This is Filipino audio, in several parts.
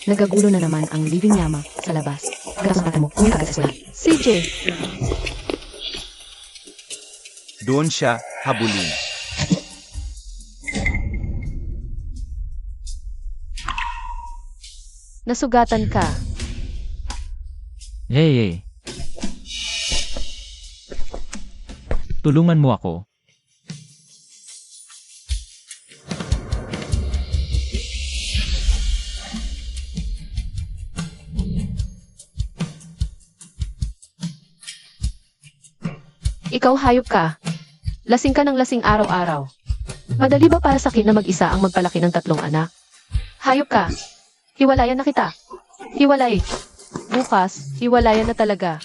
Nagagulo na naman ang living llama sa labas. Gratos ang mo, kung agad sa eskwela. CJ, Doon siya habulin. nasugatan ka. Hey. Tulungan mo ako. Ikaw hayop ka. Lasing ka ng lasing araw-araw. Madali ba para sa akin na mag-isa ang magpalaki ng 3 anak? Hayop ka. Hiwalayan na kita. Hiwalay. Bukas, hiwalayan na talaga.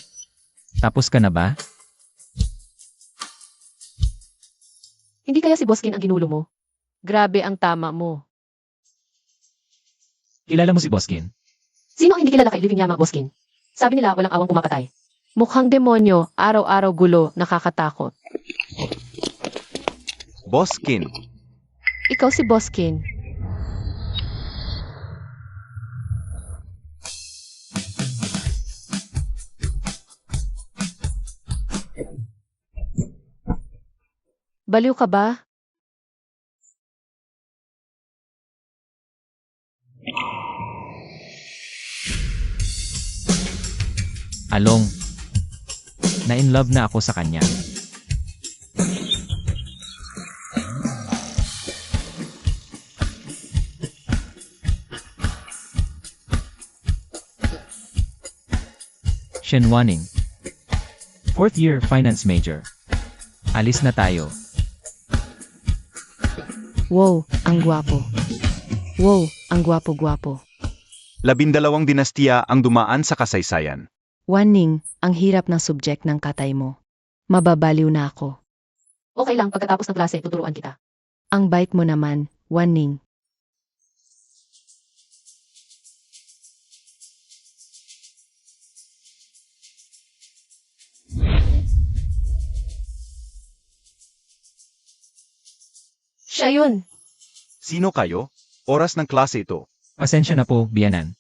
Tapos ka na ba? Hindi kaya si Boskin ang ginulo mo? Grabe ang tama mo. Kilala mo si Boskin? Sino ang hindi kilala kay Living Llama, Boskin? Sabi nila walang awang kumapatay. Mukhang demonyo, araw-araw gulo, nakakatakot. Boskin. Ikaw si Boskin. Baliw ka ba? Along. Na-in-love na ako sa kanya. Shen Wanning. 4th year finance major. Alis na tayo. Wow, ang gwapo. Wow, ang gwapo-gwapo. 12 dinastiya ang dumaan sa kasaysayan. Wanning, ang hirap ng subject ng katay mo. Mababaliw na ako. Okay lang, pagkatapos ng klase, tuturuan kita. Ang bait mo naman, Wanning. Siya yun. Sino kayo? Oras ng klase ito. Pasensya na po, biyanan.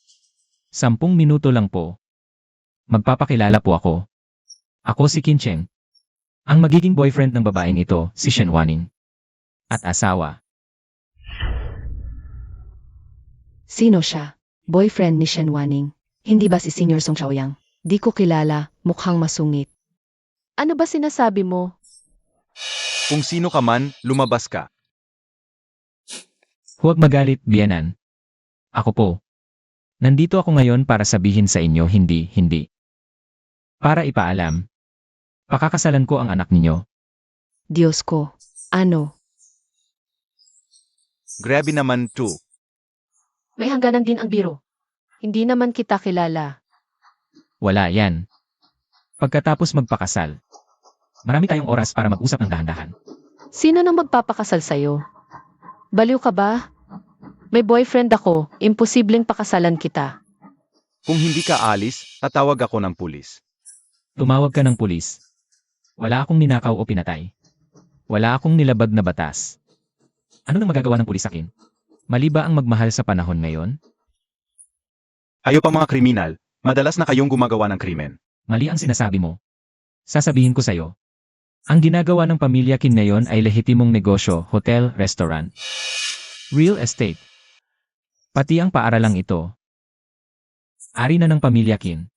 10 minuto lang po. Magpapakilala po ako. Ako si Qin Cheng. Ang magiging boyfriend ng babaeng ito, si Shen Wanning. At asawa. Sino siya? Boyfriend ni Shen Wanning. Hindi ba si Senior Song Xiaoyang? Di ko kilala, mukhang masungit. Ano ba sinasabi mo? Kung sino ka man, lumabas ka. Huwag magalit, biyanan. Ako po. Nandito ako ngayon para sabihin sa inyo hindi. Para ipaalam. Pakakasalan ko ang anak ninyo. Diyos ko. Ano? Grabe naman to. May hangganan din ang biro. Hindi naman kita kilala. Wala yan. Pagkatapos magpakasal. Marami tayong oras para mag-usap ng dahan-dahan. Sino nang magpapakasal sa'yo? Baliw ka ba? May boyfriend ako, imposibleng pakasalan kita. Kung hindi ka alis, tatawag ako ng pulis. Tumawag ka ng pulis. Wala akong ninakaw o pinatay. Wala akong nilabag na batas. Ano nang magagawa ng pulis sa akin? Mali ba ang magmahal sa panahon ngayon? Kayo pang mga kriminal, madalas na kayong gumagawa ng krimen. Mali ang sinasabi mo. Sasabihin ko sa'yo. Ang ginagawa ng pamilya Qin ngayon ay lehitimong negosyo, hotel, restaurant, real estate. Pati ang paaralang ito. Ari na ng pamilya Qin.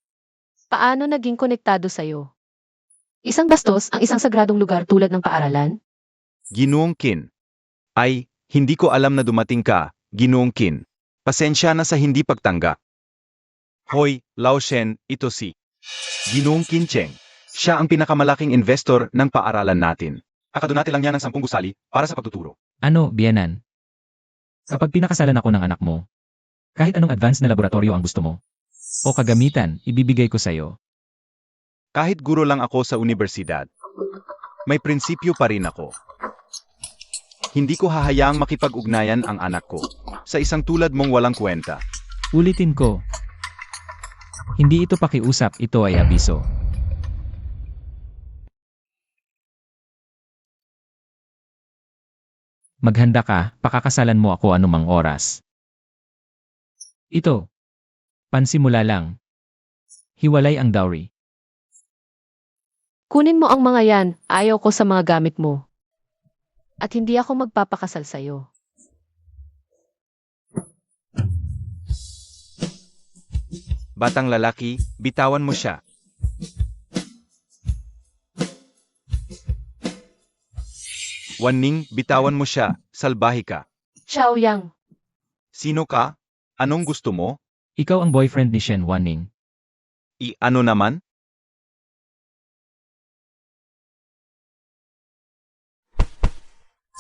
Paano naging konektado sa'yo? Isang bastos ang isang sagradong lugar tulad ng paaralan? Ginoong Qin. Ay, hindi ko alam na dumating ka, Ginoong Qin. Pasensya na sa hindi pagtanggap. Hoy, Lao Shen, ito si Ginoong Qin Cheng. Siya ang pinakamalaking investor ng paaralan natin. Kakadunati lang niya ng 10 gusali para sa pagtuturo. Ano, biyanan? Kapag pinakasalan ako ng anak mo, kahit anong advanced na laboratorio ang gusto mo, o kagamitan, ibibigay ko sa'yo. Kahit guro lang ako sa universidad, may prinsipyo pa rin ako. Hindi ko hahayaang makipag-ugnayan ang anak ko sa isang tulad mong walang kwenta. Ulitin ko. Hindi ito pakiusap, ito ay abiso. Maghanda ka, pakakasalan mo ako anumang oras. Ito. Pansimula lang. Hiwalay ang dowry. Kunin mo ang mga yan, ayaw ko sa mga gamit mo. At hindi ako magpapakasal sa'yo. Batang lalaki, bitawan mo siya. Wanning, bitawan mo siya, salbahe ka. Xiaoyang, Sino ka? Anong gusto mo? Ikaw ang boyfriend ni Shen Wanning. Ano naman?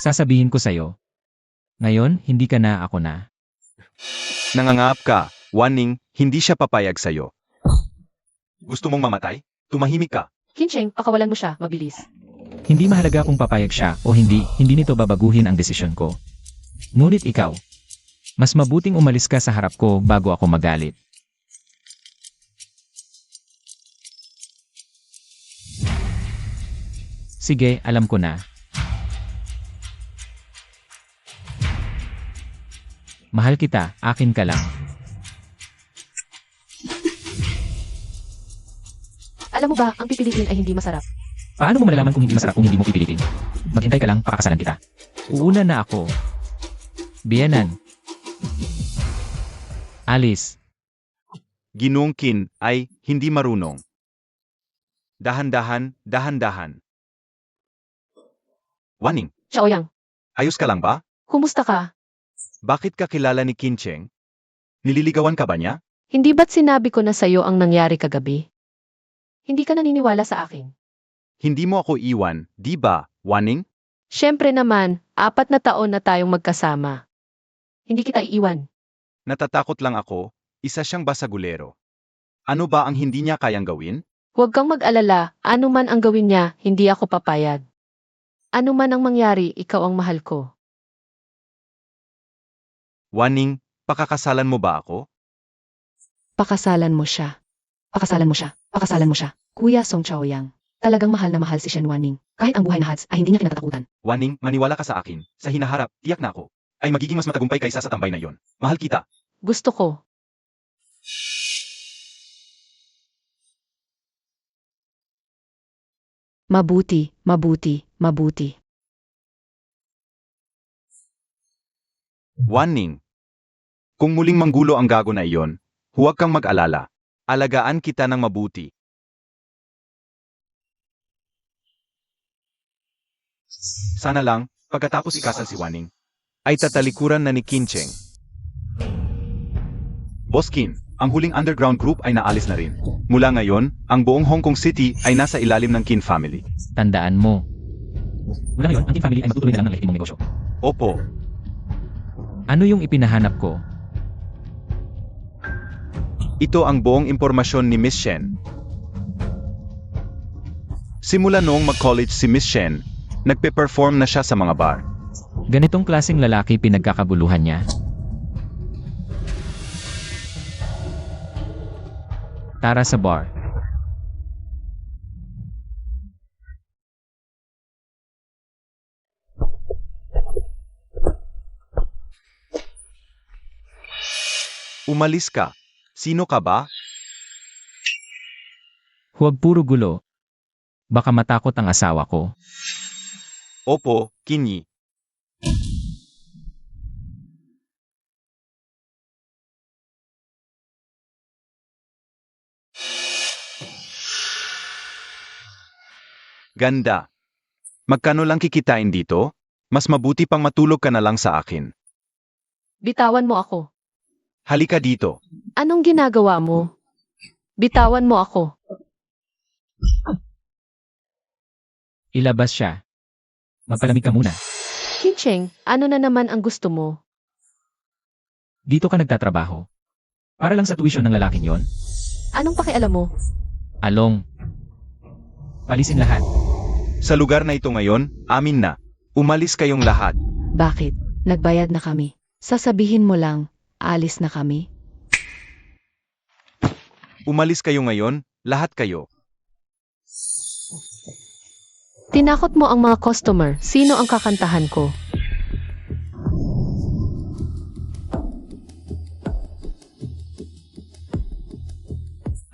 Sasabihin ko sa'yo. Ngayon, hindi ka na, ako na. Nangangap ka, Wanning, hindi siya papayag sa'yo. Gusto mong mamatay? Tumahimik ka. Qinsheng, pakawalan mo siya, mabilis. Hindi mahalaga kung papayag siya o hindi nito babaguhin ang desisyon ko. Ngunit ikaw, mas mabuting umalis ka sa harap ko bago ako magalit. Sige, alam ko na. Mahal kita, akin ka lang. Alam mo ba, ang pipiliin ay hindi masarap. Paano mo malalaman kung hindi masarap kung hindi mo pipilitin? Maghintay ka lang, pakakasalan kita. Uuna na ako. Biyenan. Alice. Ginoong Qin ay hindi marunong. Dahan-dahan, dahan-dahan. Wanning, Xiaoyang, ayos ka lang ba? kumusta ka? Bakit ka kilala ni Qinsheng? Nililigawan ka ba niya? Hindi ba't sinabi ko na sa'yo ang nangyari kagabi? Hindi ka naniniwala sa akin. Hindi mo ako iwan, di ba, Wanning? Siyempre naman, 4 na taon na tayong magkasama. Hindi kita iiwan. Natatakot lang ako, isa siyang basagulero. Ano ba ang hindi niya kayang gawin? Huwag kang mag-alala, ano man ang gawin niya, hindi ako papayag. Ano man ang mangyari, ikaw ang mahal ko. Wanning, pakakasalan mo ba ako? Pakasalan mo siya. Pakasalan mo siya. Pakasalan mo siya. Kuya Song Xiaoyang. Talagang mahal na mahal si Shen Wanning. Kahit ang buhay na Hads ay hindi niya kinatatakutan. Wanning, maniwala ka sa akin. Sa hinaharap, tiyak na ako. Ay magiging mas matagumpay kaysa sa tambay na yon. Mahal kita. Gusto ko. Mabuti, mabuti, mabuti. Wanning. Kung muling manggulo ang gago na iyon, huwag kang mag-alala. Alagaan kita ng mabuti. Sana lang, pagkatapos ikasal si Wanning, ay tatalikuran na ni Qinsheng. Boss Qin, ang huling underground group ay naalis na rin. Mula ngayon, ang buong Hong Kong City ay nasa ilalim ng Qin family. Tandaan mo. Mula ngayon, ang Qin family ay matutuloy na lang ng lehitimong negosyo. Opo, Ano yung ipinahanap ko? ito ang buong impormasyon ni Miss Shen. Simula noong mag-college si Miss Shen, nagpe-perform na siya sa mga bar. Ganitong klaseng lalaki pinagkakaguluhan niya. Tara sa bar. Umalis ka. Sino ka ba? Huwag puro gulo. Baka matakot ang asawa ko. Opo, Kinyi. Ganda. Magkano lang kikitain dito? Mas mabuti pang matulog ka na lang sa akin. Bitawan mo ako. Halika dito. Anong ginagawa mo? Bitawan mo ako. Ilabas siya. Magpalamig ka muna. Qinsheng, ano na naman ang gusto mo? Dito ka nagtatrabaho. Para lang sa tuition ng lalaking yon. Anong pakialam mo? Along. Palisin lahat. Sa lugar na ito ngayon, amin na. Umalis kayong lahat. Bakit? Nagbayad na kami. Sasabihin mo lang, alis na kami. Umalis kayo ngayon, lahat kayo. Tinakot mo ang mga customer. Sino ang kakantahan ko?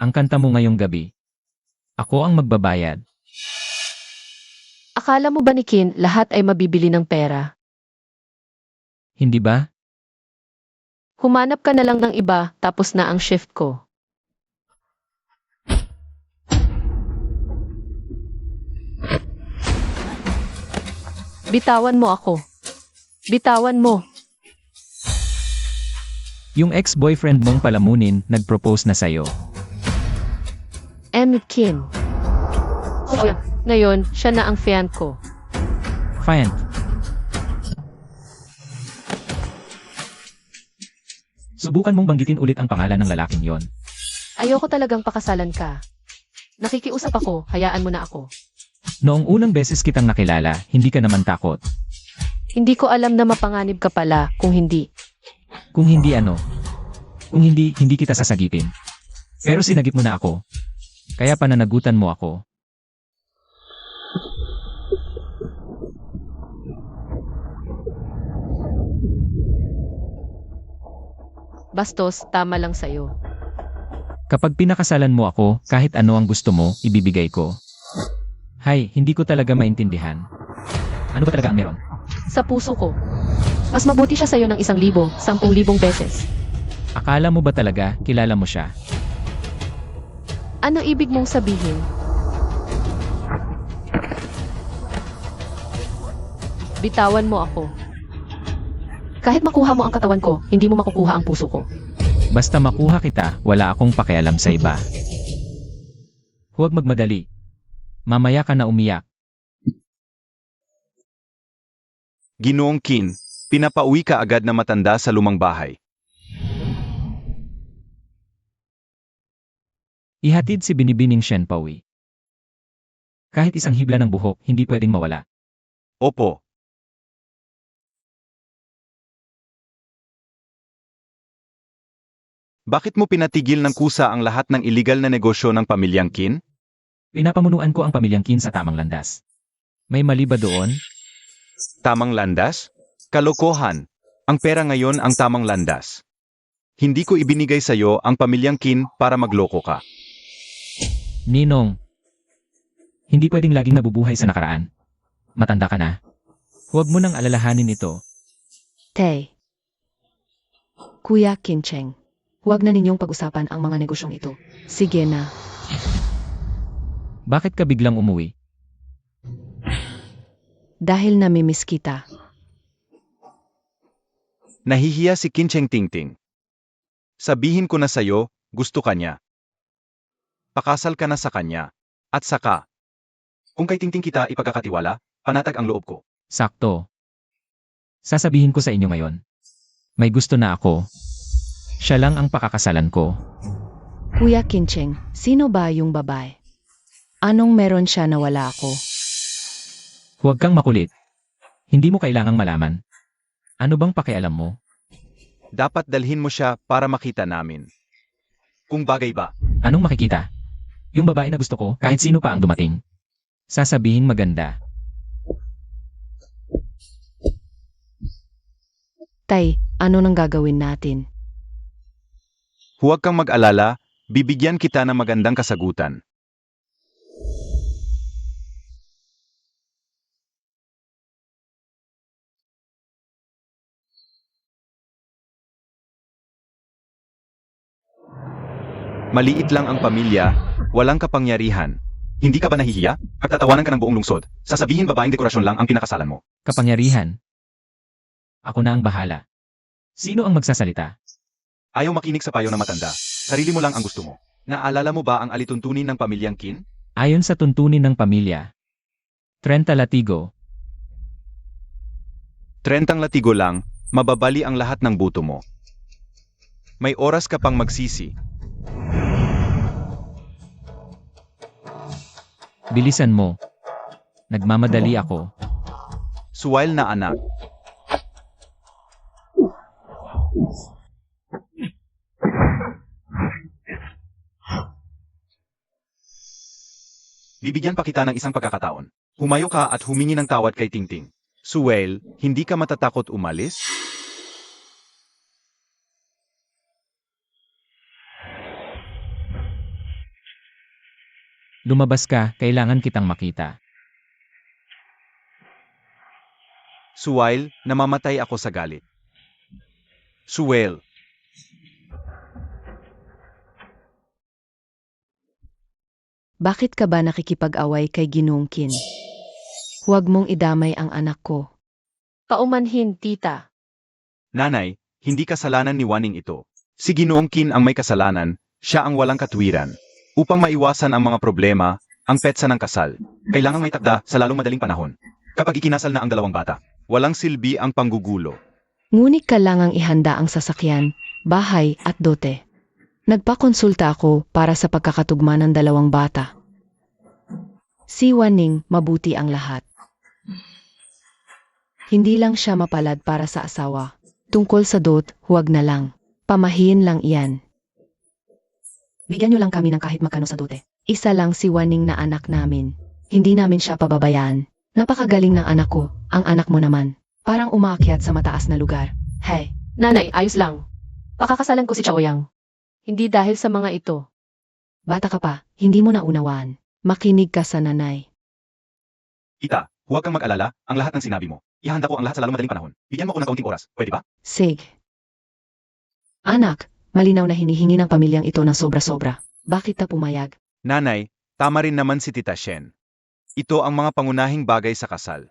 ang kanta mo ngayong gabi. Ako ang magbabayad. Akala mo ba ni Kin lahat ay mabibili ng pera? Hindi ba? Humanap ka na lang ng iba tapos na ang shift ko. Bitawan mo ako. Bitawan mo. Yung ex-boyfriend mong palamunin nag-propose na sa'yo. Kin. Ngayon, siya na ang fiancé ko. Fine. Subukan mong banggitin ulit ang pangalan ng lalaking yon. Ayoko talagang pakasalan ka. Nakikiusap ako, hayaan mo na ako. Noong unang beses kitang nakilala, hindi ka naman takot. Hindi ko alam na mapanganib ka pala kung hindi. Kung hindi ano? Kung hindi, hindi kita sasagipin. Pero sinagip mo na ako. Kaya pananagutan mo ako. Bastos, tama lang sa'yo. Kapag pinakasalan mo ako, kahit ano ang gusto mo, ibibigay ko. Hay, hindi ko talaga maintindihan. Ano ba talaga ang meron? Sa puso ko. Mas mabuti siya sa'yo ng 1,000, 10,000 beses. Akala mo ba talaga, kilala mo siya? Ano ibig mong sabihin? Bitawan mo ako. Kahit makuha mo ang katawan ko, hindi mo makukuha ang puso ko. Basta makuha kita, wala akong pakialam sa iba. Huwag magmadali. Mamaya ka na umiyak. Ginoong Qin, pinapauwi ka agad na matanda sa lumang bahay. Ihatid si Binibining Shenpawi. Kahit isang hibla ng buhok, hindi pwedeng mawala. Opo. Bakit mo pinatigil ng kusa ang lahat ng illegal na negosyo ng pamilyang Qin? Pinapamunuan ko ang pamilyang Qin sa tamang landas. May mali ba doon? Tamang landas? Kalokohan. Ang pera ngayon ang tamang landas. Hindi ko ibinigay sa'yo ang pamilyang Qin para magloko ka. Ninong. Hindi pwedeng laging nabubuhay sa nakaraan. Matanda ka na. Huwag mo nang alalahanin ito. Tay. Kuya Kincheng. Huwag na ninyong pag-usapan ang mga negosyong ito. Sige na. Bakit ka biglang umuwi? Dahil namimiss kita. Nahihiya si Qin Cheng Tingting. Sabihin ko na sa'yo, gusto ka niya. Pakasal ka na sa kanya. At saka, kung kay Tingting kita ipagkakatiwala, panatag ang loob ko. Sakto. Sasabihin ko sa inyo ngayon. May gusto na ako. Siya lang ang pakakasalan ko. Kuya Kincheng, sino ba yung babae? Anong meron siya na wala ako? Huwag kang makulit. Hindi mo kailangang malaman. Ano bang pakialam mo? Dapat dalhin mo siya para makita namin. Kung bagay ba? Anong makikita? Yung babae na gusto ko, kahit sino pa ang dumating. Sasabihin maganda. Tay, ano nang gagawin natin? Huwag kang mag-alala, bibigyan kita ng magandang kasagutan. Maliit lang ang pamilya, walang kapangyarihan. Hindi ka ba nahihiya? Pagtatawanan ka ng buong lungsod, sasabihin babaeng dekorasyon lang ang pinakasalan mo. Kapangyarihan. Ako na ang bahala. Sino ang magsasalita? Ayaw makinig sa payo ng matanda. Sarili mo lang ang gusto mo. Naalala mo ba ang alituntunin ng pamilyang Qin? Ayon sa tuntunin ng pamilya. 30 latigo. 30 latigo lang, mababali ang lahat ng buto mo. May oras ka pang magsisi. Bilisan mo. Nagmamadali ako. Suwail na anak. Bibigyan pa kita ng isang pagkakataon. Humayo ka at humingi ng tawad kay Tingting. Suwail, hindi ka matatakot umalis? Lumabas ka, kailangan kitang makita. Suwail, namamatay ako sa galit. Suwail, Bakit ka ba nakikipag-away kay Ginoong Qin? Huwag mong idamay ang anak ko. Paumanhin, tita. nanay, hindi kasalanan ni Waning ito. Si Ginoong Qin ang may kasalanan, siya ang walang katwiran. Upang maiwasan ang mga problema, ang petsa ng kasal, kailangang may takda sa lalong madaling panahon. Kapag ikinasal na ang dalawang bata, walang silbi ang panggugulo. Ngunit kailangang ihanda ang sasakyan, bahay at dote. Nagpakonsulta ako para sa pagkakatugma ng dalawang bata. Si Waning, mabuti ang lahat. Hindi lang siya mapalad para sa asawa. Tungkol sa dot, huwag na lang. Pamahiin lang iyan. Bigyan niyo lang kami ng kahit magkano sa dote. Isa lang si Waning na anak namin. Hindi namin siya pababayaan. Napakagaling ng anak ko, ang anak mo naman. Parang umaakyat sa mataas na lugar. Hey, Nanay, ayos lang. Pakakasalan ko si Chaoyang. Hindi dahil sa mga ito. bata ka pa, hindi mo naunawaan. Makinig ka sa nanay. Ita, huwag kang mag-alala, ang lahat ng sinabi mo. Ihanda ko ang lahat sa lalong madaling panahon. Bigyan mo ako ng kaunting oras, pwede ba? Sig. Anak, malinaw na hinihingi ng pamilyang ito ng sobra-sobra. Bakit na pumayag? Nanay, tama rin naman si Tita Shen. Ito ang mga pangunahing bagay sa kasal.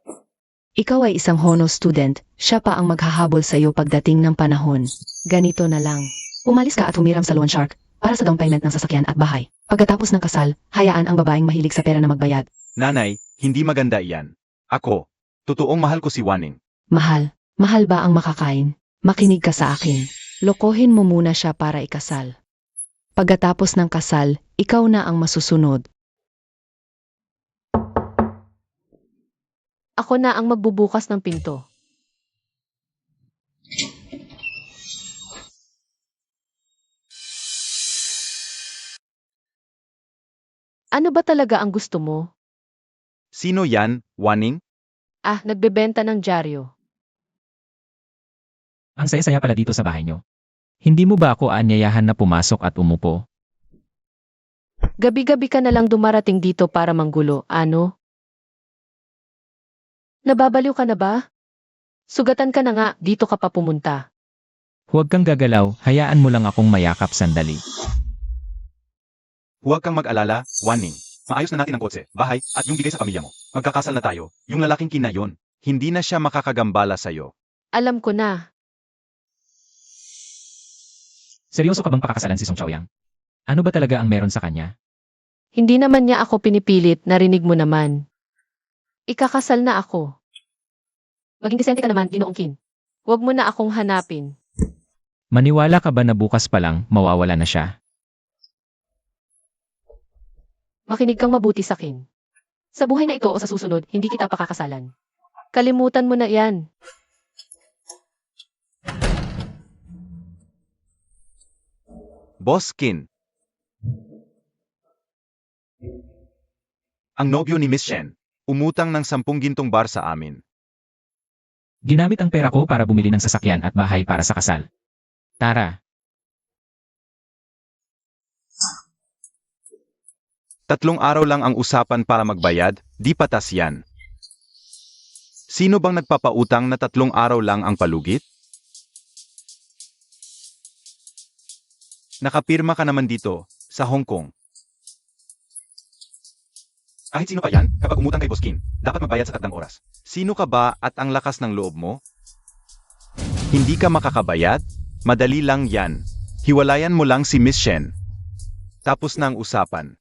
Ikaw ay isang hono student, siya pa ang maghahabol sa iyo pagdating ng panahon. Ganito na lang. Umalis ka at humiram sa loan shark para sa down payment ng sasakyan at bahay. Pagkatapos ng kasal, hayaan ang babaeng mahilig sa pera na magbayad. Nanay, hindi maganda iyan. Ako, totoong mahal ko si Waning. Mahal, mahal ba ang makakain? Makinig ka sa akin. Lokohin mo muna siya para ikasal. Pagkatapos ng kasal, ikaw na ang masusunod. Ako na ang magbubukas ng pinto. Ano ba talaga ang gusto mo? Sino yan, Waning? Ah, nagbebenta ng dyaryo. Ang saya-saya pala dito sa bahay nyo. Hindi mo ba ako aanyayahan na pumasok at umupo? Gabi-gabi ka na lang dumarating dito para manggulo, ano? Nababaliw ka na ba? Sugatan ka na nga, dito ka pa pumunta. Huwag kang gagalaw, hayaan mo lang akong mayakap sandali. Huwag kang mag-alala, Waning. Maayos na natin ang kotse, bahay, at yung bigay sa pamilya mo. Magkakasal na tayo. Yung lalaking Qin na yon, hindi na siya makakagambala sa'yo. Alam ko na. Seryoso ka bang pakakasalan si Song Chaoyang? Ano ba talaga ang meron sa kanya? Hindi naman niya ako pinipilit, narinig mo naman. Ikakasal na ako. Maging disente ka naman, Ginoong Qin. Huwag mo na akong hanapin. Maniwala ka ba na bukas pa lang, mawawala na siya? Makinig kang mabuti sa akin. Sa buhay na ito o sa susunod, hindi kita pakakasalan. Kalimutan mo na yan. Boss Qin. Ang nobyo ni Miss Shen, umutang ng 10 gintong bar sa amin. Ginamit ang pera ko para bumili ng sasakyan at bahay para sa kasal. Tara, 3 araw lang ang usapan para magbayad, di patas yan. Sino bang nagpapautang na 3 araw lang ang palugit? Nakapirma ka naman dito, sa Hong Kong. Kahit sino pa yan, kapag umutang kay Boss Qin, dapat magbayad sa takdang oras. Sino ka ba at ang lakas ng loob mo? Hindi ka makakabayad? Madali lang yan. Hiwalayan mo lang si Miss Shen. Tapos na ang usapan.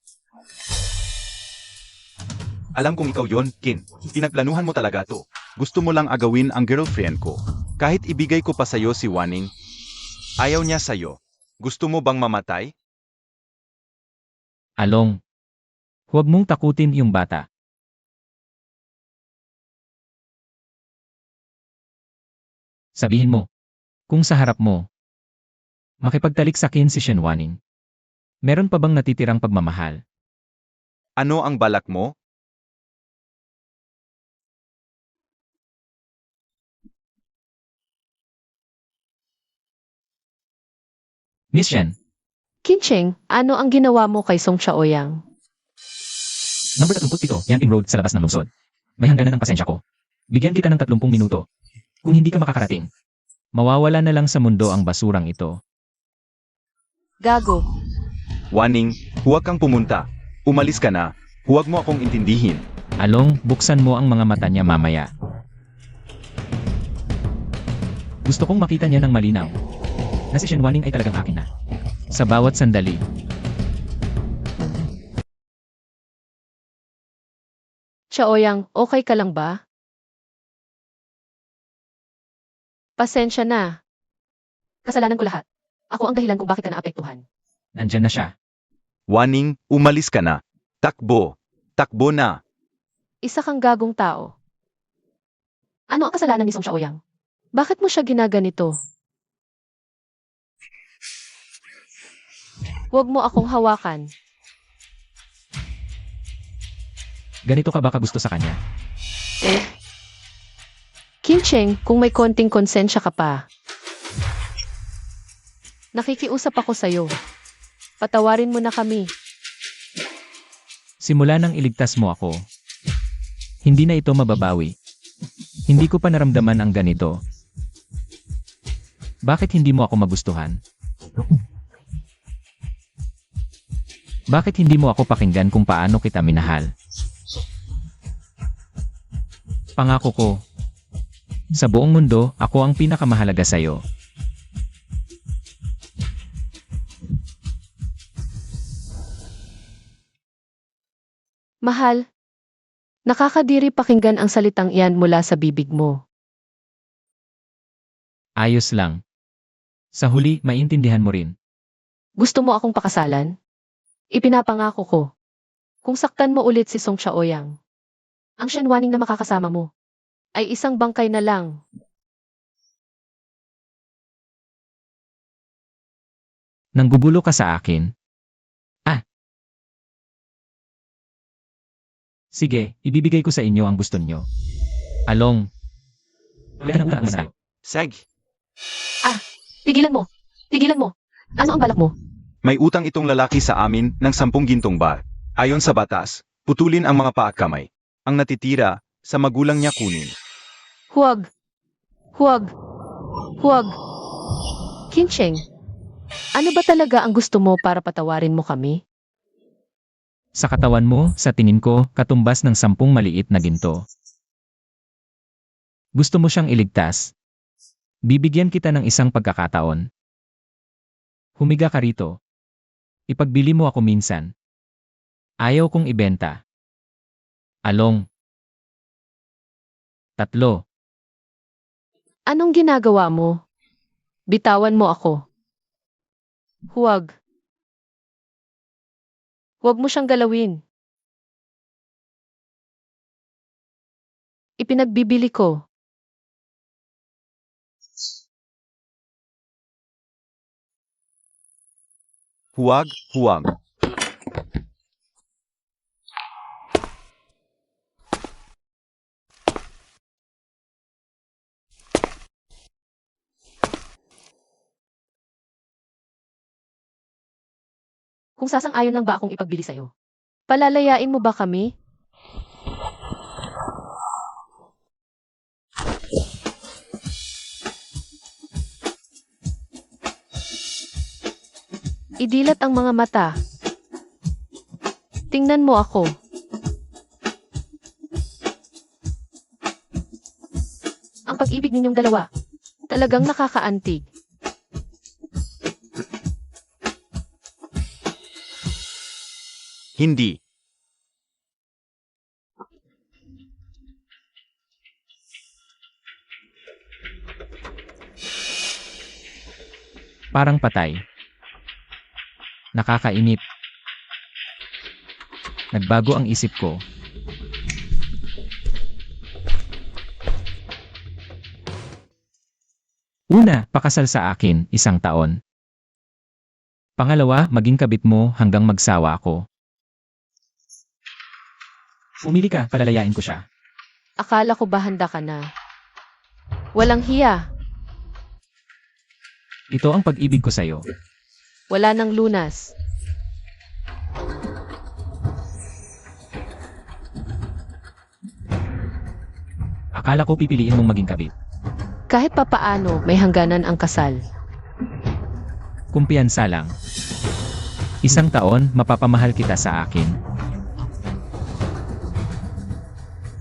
Alam kong ikaw yon, Qin. Pinagplanuhan mo talaga to. Gusto mo lang agawin ang girlfriend ko. Kahit ibigay ko pa sa'yo si Waning, ayaw niya sa'yo. Gusto mo bang mamatay? Along. Huwag mong takutin yung bata. Sabihin mo, kung sa harap mo, makipagtaliksakin si Shen Waning. Meron pa bang natitirang pagmamahal? Ano ang balak mo? Miss Shen, Qincheng, ano ang ginawa mo kay Song Chaoyang? Number 37, Yanting Road sa labas ng lungsod. May hangganan ng pasensya ko. Bigyan kita ng 30 minuto. Kung hindi ka makakarating, mawawala na lang sa mundo ang basurang ito. Gago. Waning, huwag kang pumunta. Umalis ka na. Huwag mo akong intindihin. Along, buksan mo ang mga mata niya mamaya. Gusto kong makita niya ng malinaw na si Shenwaning ay talagang akin na. Sa bawat sandali. Chaoyang, okay ka lang ba? Pasensya na. Kasalanan ko lahat. Ako ang dahilan kung bakit ka naapektuhan. Nandyan na siya. Waning, umalis ka na. Takbo. Takbo na. Isa kang gagong tao. Ano ang kasalanan ni Song Chaoyang? Bakit mo siya ginaganito? Huwag mo akong hawakan. Ganito ka ba kagusto sa kanya? Kincheng, kung may konting konsensya ka pa. Nakikiusap ako sa'yo. Patawarin mo na kami. Simula nang iligtas mo ako. Hindi na ito mababawi. Hindi ko pa naramdaman ang ganito. Bakit hindi mo ako magustuhan? Bakit hindi mo ako pakinggan kung paano kita minahal? Pangako ko, sa buong mundo, ako ang pinakamahalaga sa'yo. Mahal, nakakadiri pakinggan ang salitang iyan mula sa bibig mo. Ayos lang. Sa huli, maintindihan mo rin. Gusto mo akong pakasalan? Ipinapangako ko. Kung saktan mo ulit si Song Chaoyang, ang Shenwaning na makakasama mo ay isang bangkay na lang. Nanggugulo ka sa akin? Sige, ibibigay ko sa inyo ang gusto niyo. Along. Wala nang utang sa'yo. Sag. Tigilan mo! Tigilan mo! Ano ang balak mo? May utang itong lalaki sa amin ng 10 gintong bar. Ayon sa batas, putulin ang mga paa at kamay. Ang natitira, sa magulang niya kunin. Huwag! Huwag! Huwag! Kincheng, ano ba talaga ang gusto mo para patawarin mo kami? Sa katawan mo, sa tingin ko, katumbas ng 10 maliit na ginto. Gusto mo siyang iligtas? Bibigyan kita ng isang pagkakataon. Humiga ka rito. Ipagbili mo ako minsan. Ayaw kong ibenta. Along. 3. Anong ginagawa mo? Bitawan mo ako. Huwag. Huwag mo siyang galawin. Ipinagbibili ko. Huwag, huwag. Kung sasang-ayon lang ba akong ipagbili sa'yo? Palalayain mo ba kami? Idilat ang mga mata. Tingnan mo ako. Ang pag-ibig ninyong dalawa, talagang nakakaantig. Hindi. Parang patay. Nakakainip. Nagbago ang isip ko. Una, pakasal sa akin, 1 taon. Pangalawa, maging kabit mo hanggang magsawa ako. Umili ka, palalayain ko siya. Akala ko ba handa ka na? Walang hiya. Ito ang pag-ibig ko sa'yo. Wala nang lunas. Akala ko pipiliin mong maging kabit. Kahit papaano, may hangganan ang kasal. Kumpiyansa lang. 1 taon, mapapamahal kita sa akin.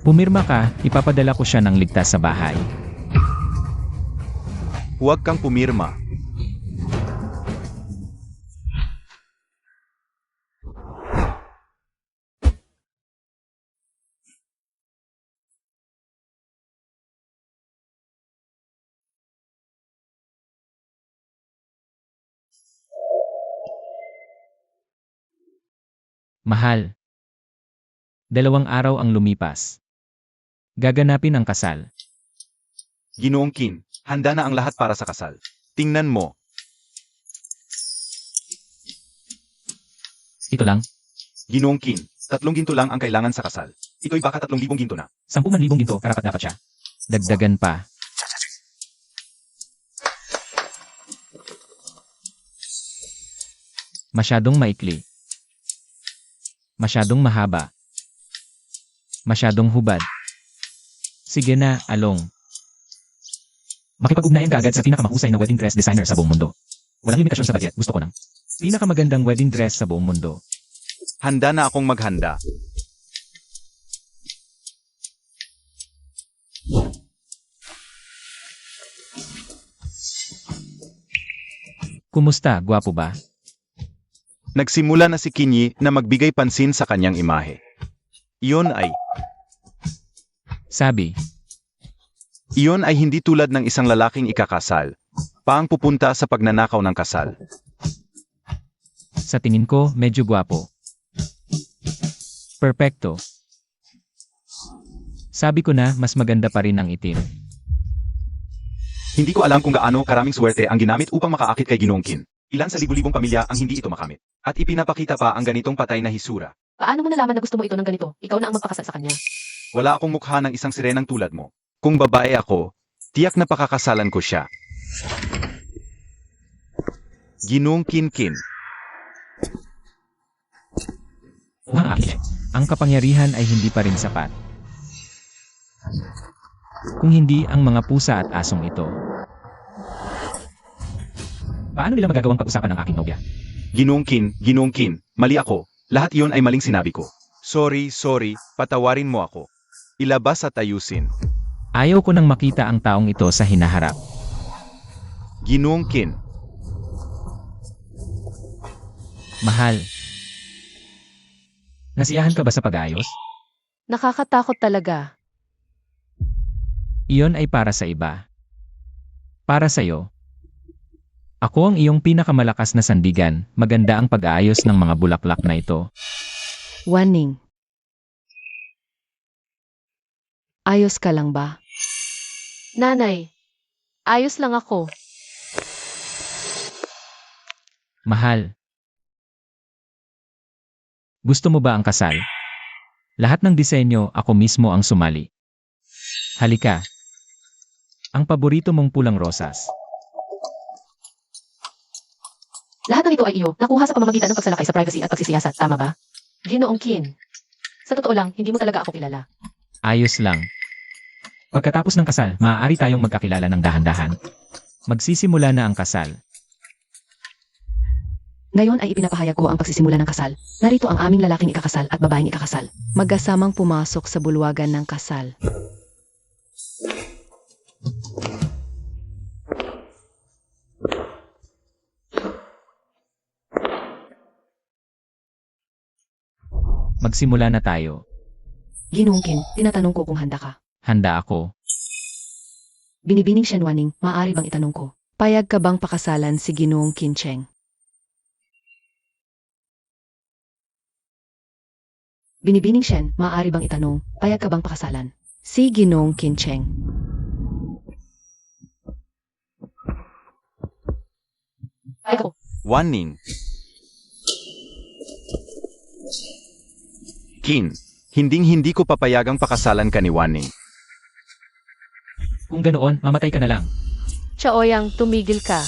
Pumirma ka, ipapadala ko siya ng ligtas sa bahay. Huwag kang pumirma. Mahal. 2 araw ang lumipas. Gaganapin ang kasal. Ginoong Qin, handa na ang lahat para sa kasal. Tingnan mo. Ito lang, Ginoong Qin, 3 ginto lang ang kailangan sa kasal. Ito'y baka 3,000 ginto na. 10,000 ginto, karapat dapat siya. Dagdagan pa. Masyadong maikli. Masyadong mahaba. Masyadong hubad. Sige na, Along. Makipag-ugnayan ka agad sa pinakamahusay na wedding dress designer sa buong mundo. Walang limitasyon sa budget, gusto ko ng pinakamagandang wedding dress sa buong mundo. Handa na akong maghanda. Kumusta, gwapo ba? Nagsimula na si Kinyi na magbigay pansin sa kanyang imahe. Iyon ay hindi tulad ng isang lalaking ikakasal. Paang pupunta sa pagnanakaw ng kasal. Sa tingin ko, medyo gwapo. Perpekto. Sabi ko na, mas maganda pa rin ang itim. Hindi ko alam kung gaano karaming swerte ang ginamit upang makaakit kay Ginoong Qin. Ilan sa libu-libong pamilya ang hindi ito makamit. At ipinapakita pa ang ganitong patay na hisura. Paano mo nalaman na gusto mo ito ng ganito? Ikaw na ang magpakasal sa kanya. Wala akong mukha ng isang sirenang tulad mo. Kung babae ako, tiyak na pakakasalan ko siya. Ginoong Qin. Ang kapangyarihan ay hindi pa rin sapat. Kung hindi ang mga pusa at asong ito. Paano nila magagawang pag-usapan ng aking nobya? Ginoong Qin, mali ako. Lahat iyon ay maling sinabi ko. Sorry, patawarin mo ako. Ilabas at ayusin. Ayaw ko nang makita ang taong ito sa hinaharap. Ginoong Qin, Mahal. Nasiyahan ka ba sa pag-ayos? Nakakatakot talaga. Iyon ay para sa iba. Para sa'yo. Ako ang iyong pinakamalakas na sandigan, maganda ang pag-aayos ng mga bulaklak na ito. Waning. Ayos ka lang ba? Nanay, ayos lang ako. Mahal. Gusto mo ba ang kasal? Lahat ng disenyo, ako mismo ang sumali. Halika. Ang paborito mong pulang rosas. Lahat ng ito ay iyo, nakuha sa pamamagitan ng pagsalakay sa privacy at pagsisiyasat, tama ba? Ginoong Qin. Sa totoo lang, hindi mo talaga ako kilala. Ayos lang. Pagkatapos ng kasal, maaari tayong magkakilala ng dahan-dahan. Magsisimula na ang kasal. Ngayon ay ipinapahayag ko ang pagsisimula ng kasal. Narito ang aming lalaking ikakasal at babaeng ikakasal. Magkasamang pumasok sa bulwagan ng kasal. Magsimula na tayo. Ginoong Qin, tinatanong ko kung handa ka. Handa ako. Binibining Shenwaning, maaari bang itanong ko? Payag ka bang pakasalan si Ginoong Qin Cheng? Binibining Shen, maaari bang itanong, payag ka bang pakasalan si Ginoong Qin Cheng? Ay ko. Waning. Qin, hindi ko papayagang pakasalan ka ni Waning. Kung ganoon, mamatay ka na lang. Chaoyang, tumigil ka.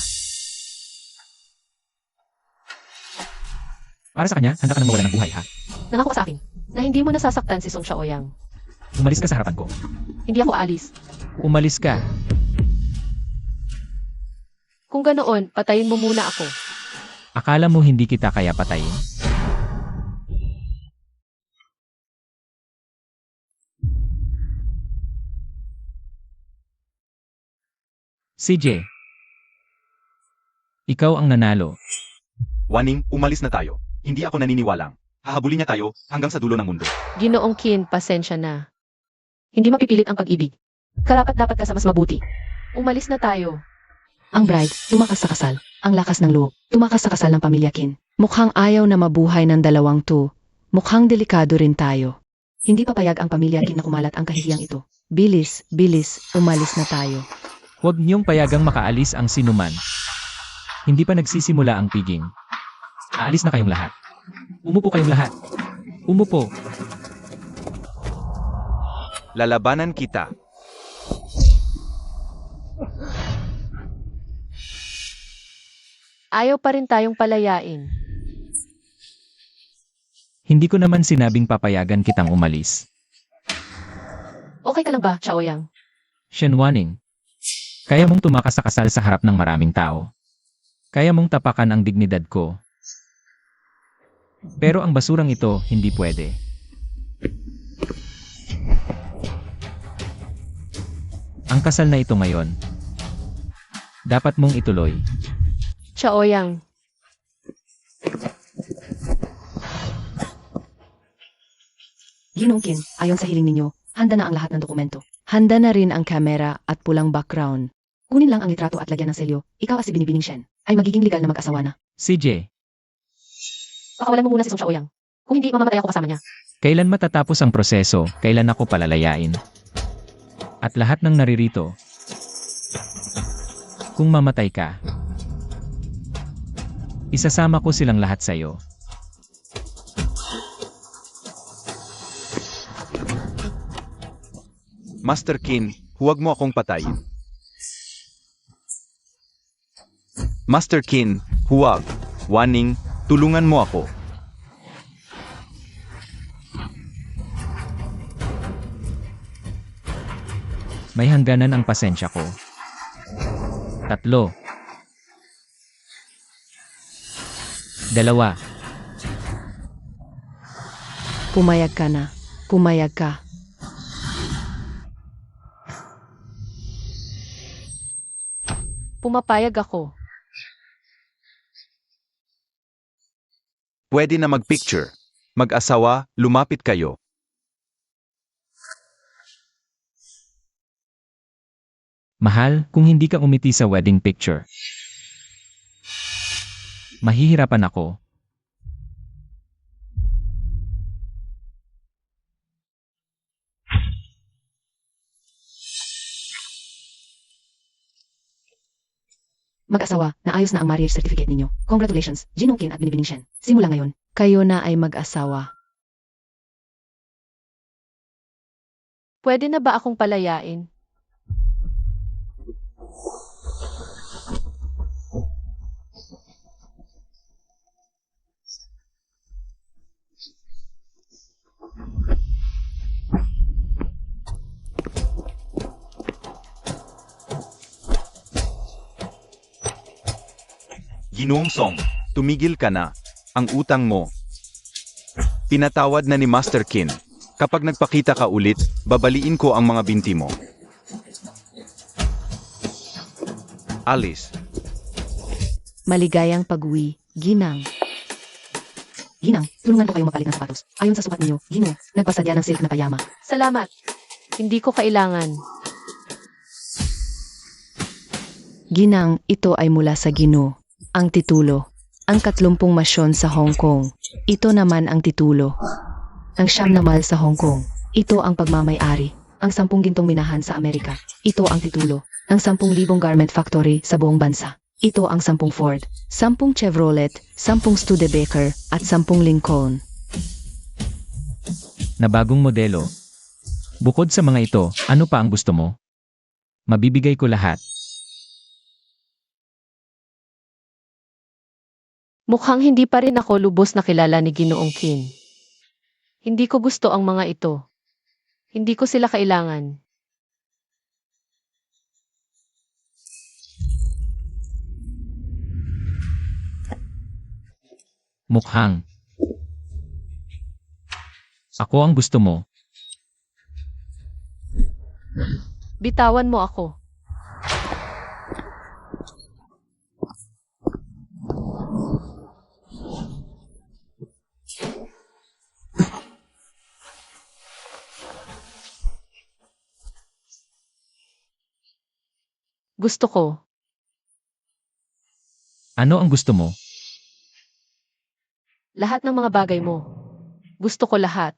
Para sa kanya, handa ka nang mawala ng buhay, ha? Nangako ka sa akin na hindi mo nasasaktan si Song Chaoyang. Umalis ka sa harapan ko. Hindi ako aalis. Umalis ka. Kung ganoon, patayin mo muna ako. Akala mo hindi kita kaya patayin? CJ. Ikaw ang nanalo. Waning, umalis na tayo. Hindi ako naniniwalang. Hahabulin niya tayo hanggang sa dulo ng mundo. Ginoong Kin, pasensya na. Hindi mapipilit ang pag-ibig. Karapat dapat ka sa mas mabuti. Umalis na tayo. Ang bride, tumakas sa kasal. Ang lakas ng loob, tumakas sa kasal ng pamilya Kin. Mukhang ayaw na mabuhay ng dalawang to. Mukhang delikado rin tayo. Hindi papayag ang pamilya Kin na kumalat ang kahihiyang ito. Bilis, bilis, umalis na tayo. Huwag niyong payagang makaalis ang sinuman. Hindi pa nagsisimula ang piging. Aalis na kayong lahat. Umupo kayong lahat. Umupo. Lalabanan kita. Ayaw pa rin tayong palayain. Hindi ko naman sinabing papayagan kitang umalis. Okay ka lang ba, Chaoyang? Shenwaning. Kaya mong tumakas sa kasal sa harap ng maraming tao. Kaya mong tapakan ang dignidad ko. Pero ang basurang ito, hindi pwede. Ang kasal na ito ngayon, dapat mong ituloy. Chaoyang. Ginoong Kin, ayon sa hiling ninyo, handa na ang lahat ng dokumento. Handa na rin ang kamera at pulang background. Kunin lang ang litrato at lagyan ng selyo. Ikaw at si Binibining Shen ay magiging legal na mag-asawa na. CJ, Pakawalan mo muna si Song Chaoyang. Kung hindi, mamamatay ako kasama niya. kailan matatapos ang proseso, kailan ako palalayain? At lahat ng naririto, kung mamatay ka, isasama ko silang lahat sa iyo. Master Qin, huwag mo akong patayin. Master Qin, huwag. Waning, tulungan mo ako. May hangganan ang pasensya ko. 3. 2. Pumayag ka na. Pumayag ka. Pumapayag ako. Pwede na mag-picture. Mag-asawa, lumapit kayo. Mahal, kung hindi ka umiti sa wedding picture, mahihirapan ako. Mag-asawa, naayos na ang marriage certificate ninyo. Congratulations, Ginoong Kin at Binibining Shen. Simula ngayon, kayo na ay mag-asawa. Pwede na ba akong palayain? Ginoong Song, tumigil ka na. Ang utang mo. Pinatawad na ni Master Qin. Kapag nagpakita ka ulit, babaliin ko ang mga binti mo. Alice, Maligayang pag-uwi, Ginang. Ginang, tulungan ko kayo mapalit ng sapatos. Ayon sa sukat ninyo, Gino, nagpasadya ng silk na payama. Salamat. Hindi ko kailangan. Ginang, ito ay mula sa Gino. Ang titulo. Ang 30 masyon sa Hong Kong. Ito naman ang titulo. Ang 9 na mahal sa Hong Kong. Ito ang pagmamay-ari. Ang 10 gintong minahan sa Amerika. Ito ang titulo. Ang 10,000 garment factory sa buong bansa. Ito ang 10 Ford, 10 Chevrolet, 10 Studebaker, at 10 Lincoln. Na bagong modelo. Bukod sa mga ito, ano pa ang gusto mo? Mabibigay ko lahat. Mukhang hindi pa rin ako lubos na kilala ni Ginoong Qin. Hindi ko gusto ang mga ito. Hindi ko sila kailangan. Mukhang. Ako ang gusto mo. Bitawan mo ako. Gusto ko. Ano ang gusto mo? Lahat ng mga bagay mo. Gusto ko lahat.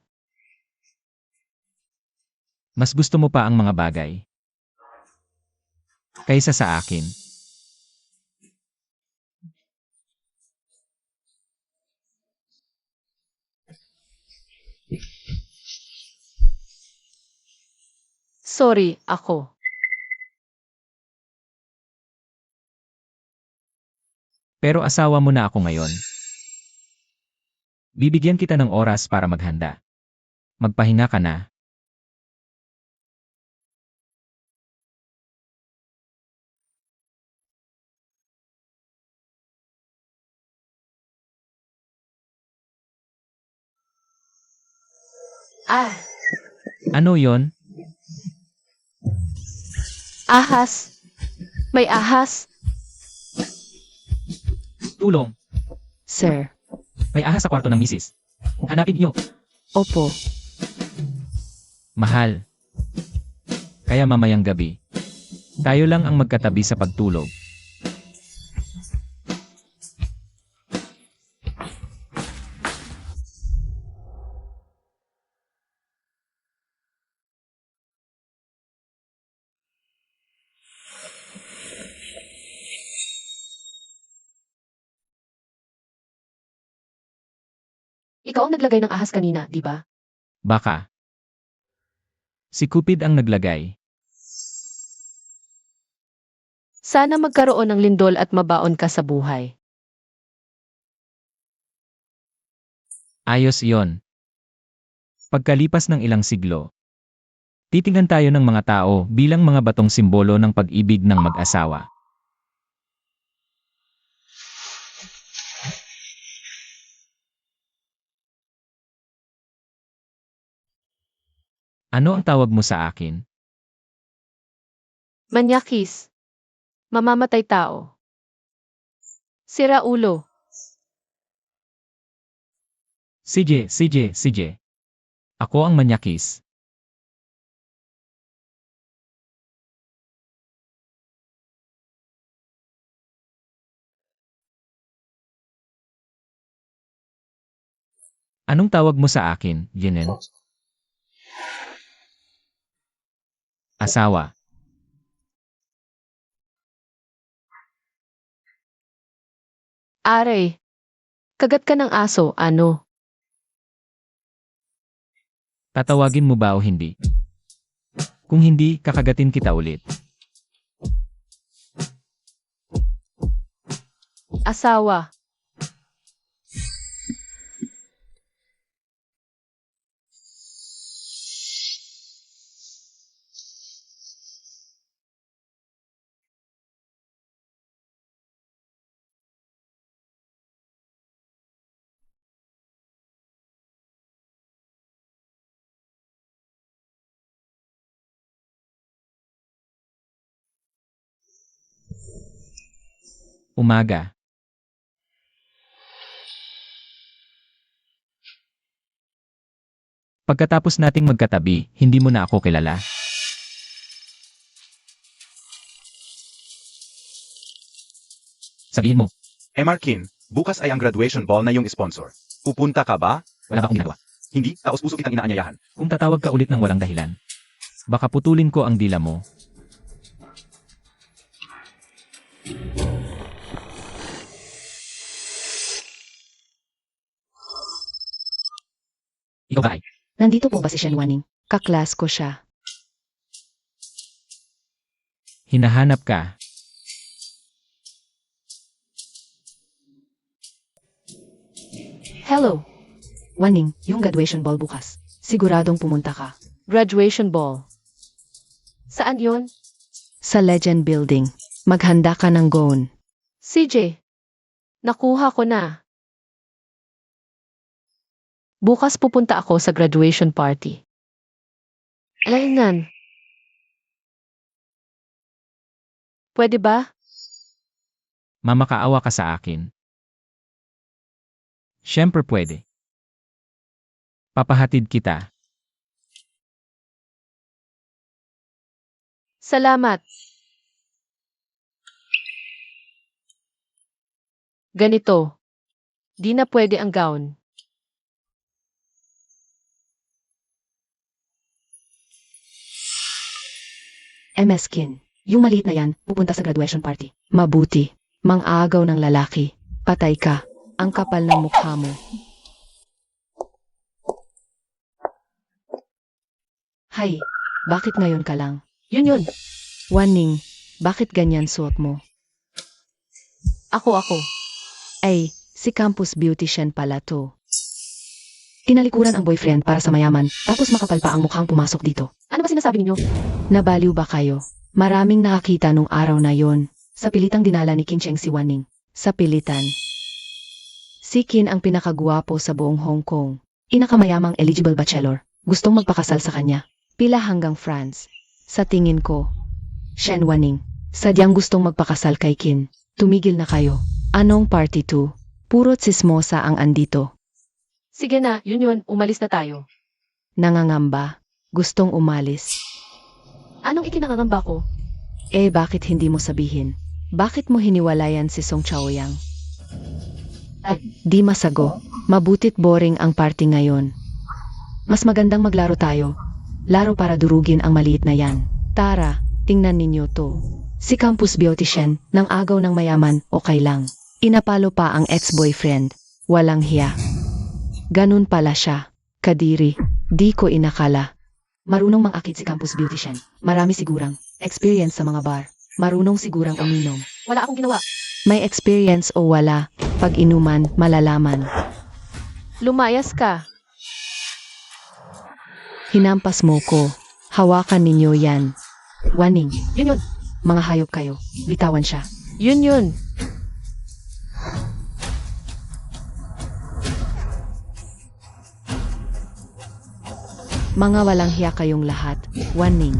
Mas gusto mo pa ang mga bagay kaysa sa akin. Sorry, ako. Pero asawa mo na ako ngayon. Bibigyan kita ng oras para maghanda. Magpahinga ka na. Ah, Ano yon? ahas. May ahas. Tulong. Sir. May ahas sa kwarto ng misis. Hanapin niyo. Opo. Mahal. Kaya mamayang gabi. Tayo lang ang magkatabi sa pagtulog. Ikaw ang naglagay ng ahas kanina, di ba? Baka. Si Cupid ang naglagay. Sana magkaroon ng lindol at mabaon ka sa buhay. Ayos yon. Pagkalipas ng ilang siglo, titingnan tayo ng mga tao bilang mga batong simbolo ng pag-ibig ng mag-asawa. Ano ang tawag mo sa akin? Manyakis. Mamamatay tao. Sira ulo. Sige. Ako ang manyakis. Anong tawag mo sa akin, Jenen? Asawa. Aray. Kagat ka ng aso, ano? Tatawagin mo ba o hindi? Kung hindi, kakagatin kita ulit. Asawa. Umaga. Pagkatapos nating magkatabi, hindi mo na ako kilala. Sabihin mo, Markin, bukas ay ang graduation ball na yung sponsor. Pupunta ka ba? wala ba akong ginagawa? Hindi, taos-puso kitang inaanyayahan. Kung tatawag ka ulit ng walang dahilan, baka putulin ko ang dila mo. Ikaw ba ay? Nandito po ba si Shenwaning? Kaklas ko siya. Hinahanap ka. Hello. Waning, yung graduation ball bukas. Siguradong pumunta ka. Graduation ball. Saan yun? Sa Legend Building. Maghanda ka ng gown. CJ. Nakuha ko na. Bukas pupunta ako sa graduation party. Alaynan. Pwede ba? Mamakaawa ka sa akin. Siyempre pwede. Papahatid kita. Salamat. Ganito. Di na pwede ang gown. MS Kin. Yung maliit na yan, pupunta sa graduation party. Mabuti. Mang-aagaw ng lalaki. Patay ka. Ang kapal ng mukha mo. Hay, bakit ngayon ka lang? Yun. Waning, bakit ganyan suot mo? Ako. Ay, si Campus Beautician pala to. Tinalikuran ang boyfriend para sa mayaman, tapos makapal pa ang mukhang pumasok dito. Ano ba sinasabi ninyo? Nabaliw ba kayo? Maraming nakakita nung araw na yon. Sa pilitang dinala ni Kim Cheng si Waning. Sa pilitan. Si Kin ang pinakagwapo sa buong Hong Kong. Inakamayamang eligible bachelor. Gustong magpakasal sa kanya. Pila hanggang France. Sa tingin ko, Shen Waning, sadyang gustong magpakasal kay Kin. Tumigil na kayo. Anong party 2? Puro tsismosa ang andito. Sige na, yun. Umalis na tayo. Nangangamba. Gustong umalis. Anong ikinangangamba ko? Eh bakit hindi mo sabihin? Bakit mo hiniwalayan si Song Chaoyang? Di masago. Mabutit boring ang party ngayon. Mas magandang maglaro tayo. Laro para durugin ang maliit na yan. Tara, tingnan ninyo to. Si Campus Beautician, ng agaw ng mayaman, okay lang. Inapalo pa ang ex-boyfriend. Walang hiya. Ganun pala siya. Kadiri, di ko inakala. Marunong mang-akit si Campus Beautician. Marami sigurang experience sa mga bar. Marunong sigurang uminom. Wala akong ginawa. May experience o wala, pag inuman, malalaman. Lumayas ka. Hinampas mo ko. Hawakan ninyo yan. Waning, Yun. mga hayop kayo. Bitawan siya. Yun. Mga walang hiya kayong lahat. Waning.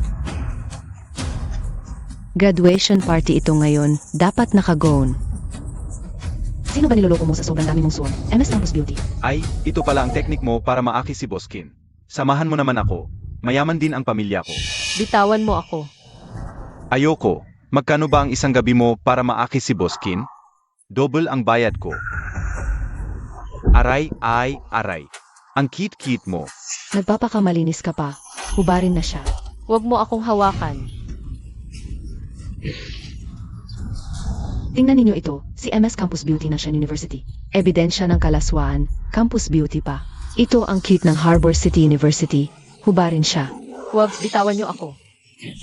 Graduation party ito ngayon, dapat nakagown. Sino ba niloloko mo sa sobrang dami mong suot? MS Campus Beauty. Ay, ito pala ang teknik mo para maaki si Boss Kin. Samahan mo naman ako. Mayaman din ang pamilya ko. Bitawan mo ako. Ayoko. Magkano ba ang isang gabi mo para maaki si Boss Kin? Double ang bayad ko. Aray. Ang cute mo. Nagpapakamalinis ka pa. Hubarin na siya. Huwag mo akong hawakan. Tingnan ninyo ito, si MS Campus Beauty National University. Ebidensya ng kalaswaan, Campus Beauty pa. Ito ang cute ng Harbor City University. Hubarin siya. Huwag, bitawan niyo ako.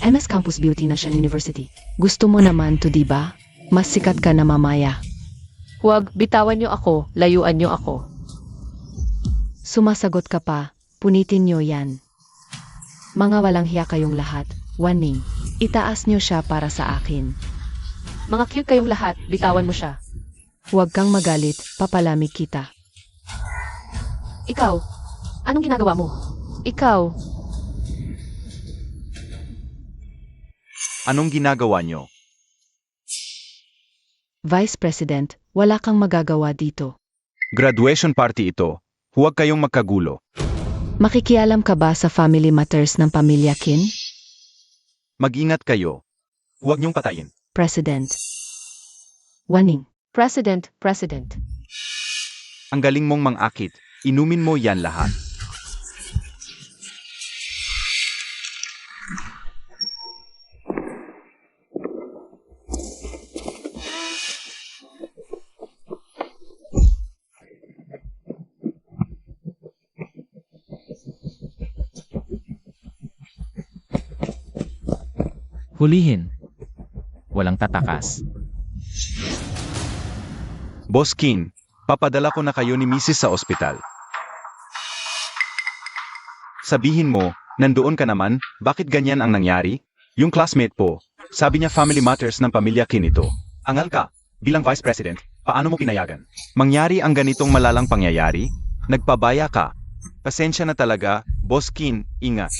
MS Campus Beauty National University. Gusto mo naman to, diba? Mas sikat ka na mamaya. Huwag, bitawan niyo ako. Layuan niyo ako. Sumasagot ka pa, punitin nyo yan. Mga walang hiya kayong lahat, Waning. Itaas nyo siya para sa akin. Mga cute kayong lahat. Bitawan mo siya. Huwag kang magalit, papalamig kita. Ikaw, anong ginagawa mo? Ikaw, Anong ginagawa nyo? Vice President, wala kang magagawa dito. Graduation party ito. Huwag kayong magkagulo. Makikialam ka ba sa family matters ng pamilya Kin? Mag-ingat kayo. Huwag niyong patayin. President. Waning. President. Ang galing mong mang-akit. Inumin mo yan lahat. Hulihin. Walang tatakas. Boss Kin, papadala ko na kayo ni Mrs. sa ospital. Sabihin mo, Nandoon ka naman, bakit ganyan ang nangyari? Yung classmate po, sabi niya family matters ng pamilya Kin ito. Angal ka, bilang vice president, paano mo pinayagan? Mangyari ang ganitong malalang pangyayari? Nagpabaya ka. Pasensya na talaga, Boss Kin, ingat.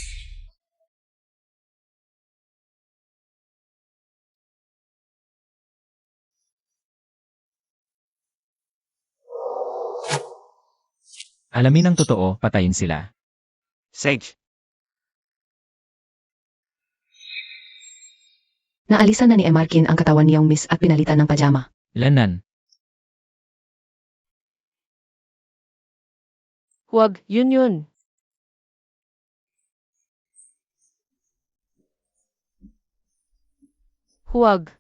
Alamin ang totoo, patayin sila. Sage, Naalisan na ni Emarkin ang katawan niyang miss at pinalitan ng pajama. Lanan, Huwag, yun. Huwag.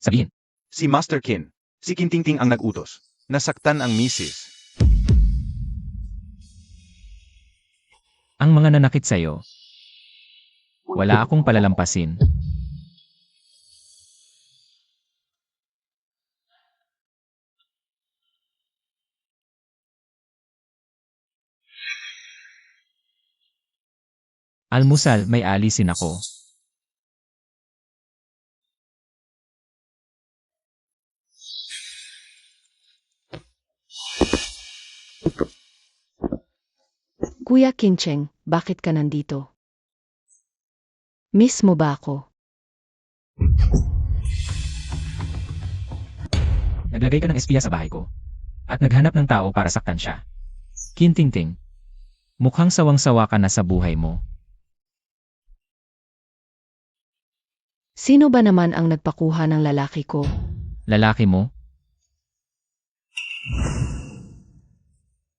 sabihin. si Master Kin, si Kintingting ang nag-utos. Nasaktan ang misis. Ang mga nanakit sa'yo, wala akong palalampasin. Almusal, may alisin ako. Kuya Kincheng, bakit ka nandito? Miss mo ba ako? Naglagay ka ng espiya sa bahay ko. At naghanap ng tao para saktan siya. Kintingting. Mukhang sawang-sawa ka na sa buhay mo. Sino ba naman ang nagpakuha ng lalaki ko? Lalaki mo?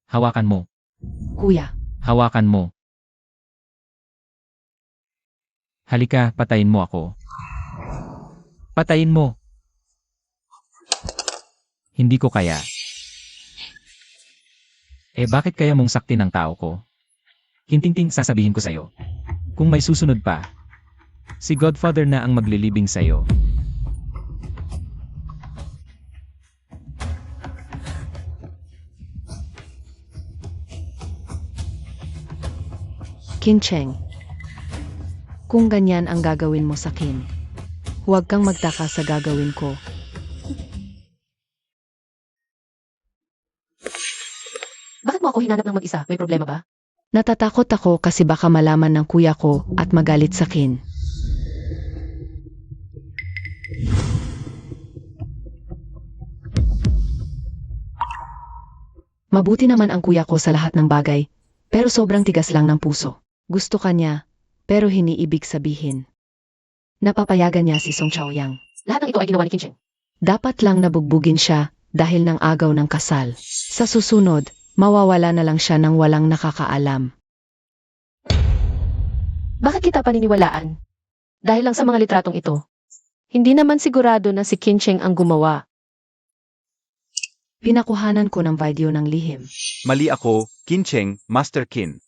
Hawakan mo. Kuya, Hawakan mo. Halika, patayin mo ako. Patayin mo. Hindi ko kaya. Bakit kaya mong saktin ang tao ko? Kintingting, sasabihin ko sa'yo. Kung may susunod pa, si Godfather na ang maglilibing sa'yo. Kincheng. Kung ganyan ang gagawin mo sa Kin, huwag kang magtaka sa gagawin ko. Bakit mo ako hinanap ng mag-isa? May problema ba? Natatakot ako kasi baka malaman ng kuya ko at magalit sa Kin. Mabuti naman ang kuya ko sa lahat ng bagay, pero sobrang tigas lang ng puso. Gusto ka niya, pero hiniibig sabihin. Napapayagan niya si Song Chaoyang. Lahat ng ito ay ginawa ni Kincheng. Dapat lang nabugbugin siya dahil ng agaw ng kasal. Sa susunod, mawawala na lang siya ng walang nakakaalam. Bakit kita paniniwalaan? Dahil lang sa mga litratong ito. Hindi naman sigurado na si Kincheng ang gumawa. Pinakuhanan ko ng video ng lihim. Mali ako, Kincheng, Master Kin.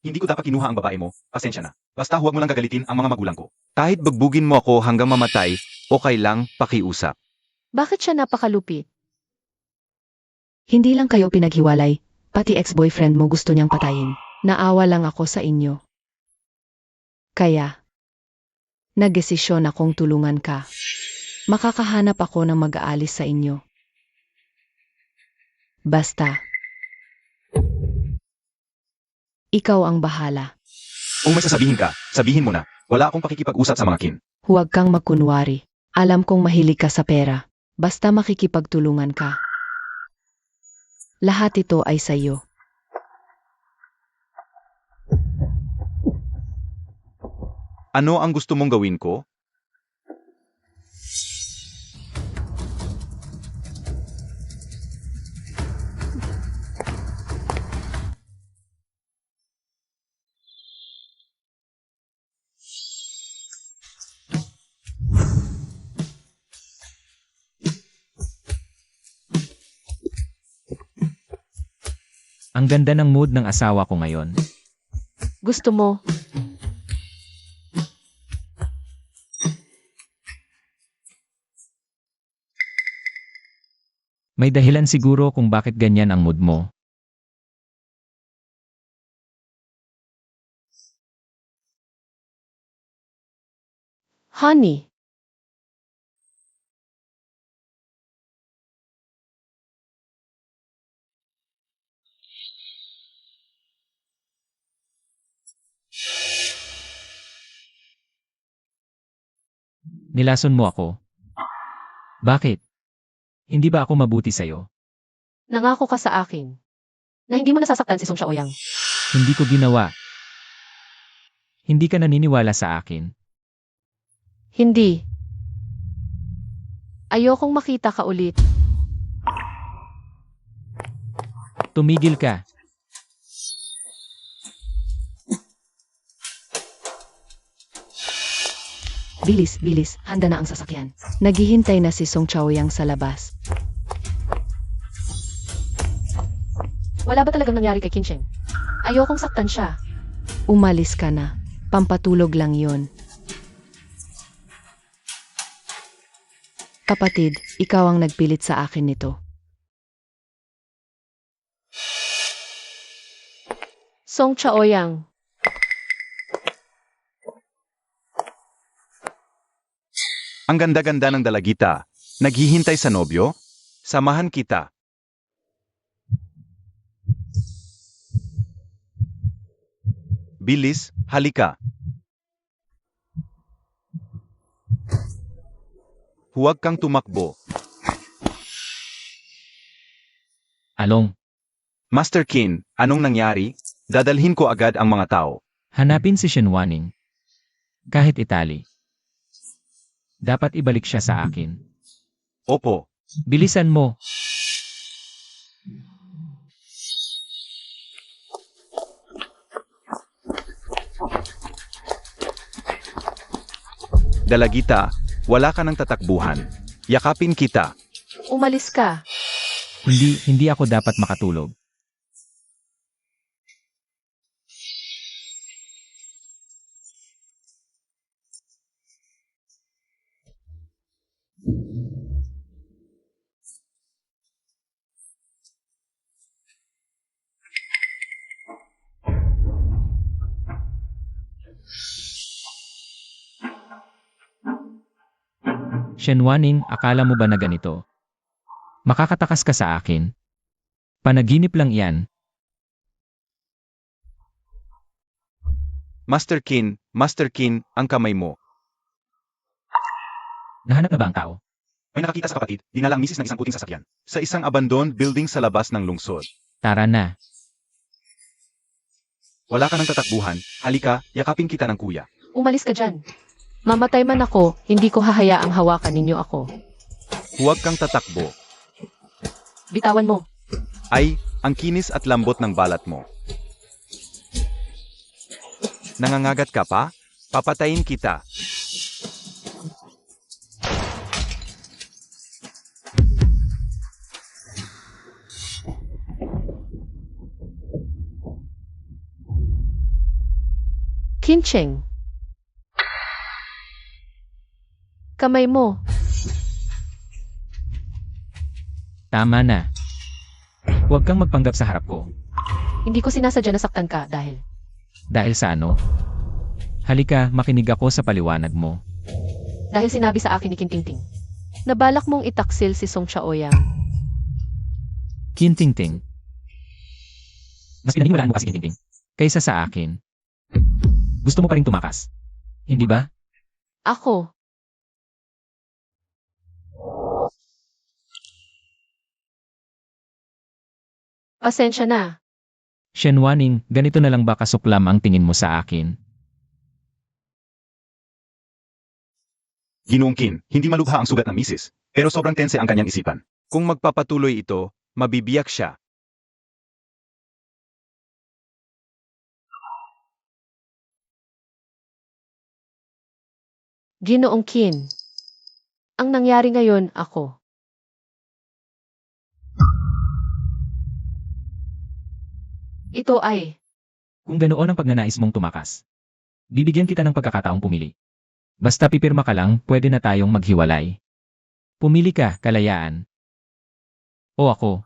Hindi ko dapat kinuha ang babae mo, pasensya na. Basta huwag mo lang gagalitin ang mga magulang ko. Kahit bagbugin mo ako hanggang mamatay, okay lang, pakiusap. Bakit siya napakalupit? Hindi lang kayo pinaghiwalay, pati ex-boyfriend mo gusto niyang patayin. Naawa lang ako sa inyo. Kaya, nagdesisyon akong tulungan ka. Makakahanap ako ng mag-aalis sa inyo. Basta, ikaw ang bahala. Kung may sasabihin ka, sabihin mo na. Wala akong pakikipag-usap sa mga Kin. Huwag kang magkunwari. Alam kong mahilig ka sa pera. Basta makikipagtulungan ka. Lahat ito ay sa'yo. Ano ang gusto mong gawin ko? Ang ganda ng mood ng asawa ko ngayon. Gusto mo? May dahilan siguro kung bakit ganyan ang mood mo. Honey, Nilason mo ako. Bakit? Hindi ba ako mabuti sa'yo? nangako ka sa akin na hindi mo nasasaktan si Song Xiaoyang. Hindi ko ginawa. Hindi ka naniniwala sa akin. Hindi. Ayokong makita ka ulit. Tumigil ka. Bilis, bilis, handa na ang sasakyan. Naghihintay na si Song Xiaoyang sa labas. Wala ba talagang nangyari kay Qinsheng? Ayokong saktan siya. Umalis ka na. Pampatulog lang yon. Kapatid, ikaw ang nagpilit sa akin nito. Song Xiaoyang. Ang ganda-ganda ng dalagita. Naghihintay sa nobyo? Samahan kita. Bilis, halika. Huwag kang tumakbo. Along, Master Qin, anong nangyari? Dadalhin ko agad ang mga tao. hanapin si Shenwaning. Kahit Itali. Dapat ibalik siya sa akin. Opo. Bilisan mo. Dalagita, wala ka ng tatakbuhan. Yakapin kita. Umalis ka. Hindi ako dapat makatulog. Shenwaning, akala mo ba na ganito? Makakatakas ka sa akin? Panaginip lang yan. Master Qin, ang kamay mo. Nahanap na ba ang tao? May nakakita sa kapatid, dinala ang misis ng isang puting sasakyan. Sa isang abandoned building sa labas ng lungsod. Tara na. Wala ka ng tatakbuhan, halika, yakapin kita ng kuya. Umalis ka dyan. Mamatay man ako, hindi ko hahayaang hawakan ninyo ako. Huwag kang tatakbo. Bitawan mo. Ay, ang kinis at lambot ng balat mo. Nangangagat ka pa? Papatayin kita. Qinsheng. Kamay mo. Tama na. Huwag kang magpanggap sa harap ko. Hindi ko sinasadya na saktan ka dahil Dahil sa ano? Halika, makinig ako sa paliwanag mo. sinabi sa akin ni Kintingting. Nabalak mong itaksil si Song Xiaoyang. Kintingting. Mas pinaniniwalaan mo kasi Kintingting. Kaysa sa akin. Gusto mo pa rin tumakas. Hindi ba? Ako. Pasensya na. Shenwaning, ganito na lang ba kasuklam ang tingin mo sa akin? Ginoong Qin, hindi malubha ang sugat ng misis, pero sobrang tense ang kanyang isipan. Kung magpapatuloy ito, mabibiyak siya. Ginoong Qin. Ang nangyari ngayon, ako. Ito ay, Kung ganoon ang pagnanais mong tumakas. Bibigyan kita ng pagkakataong pumili. Basta pipirma ka lang, pwede na tayong maghiwalay. Pumili ka, kalayaan. O ako?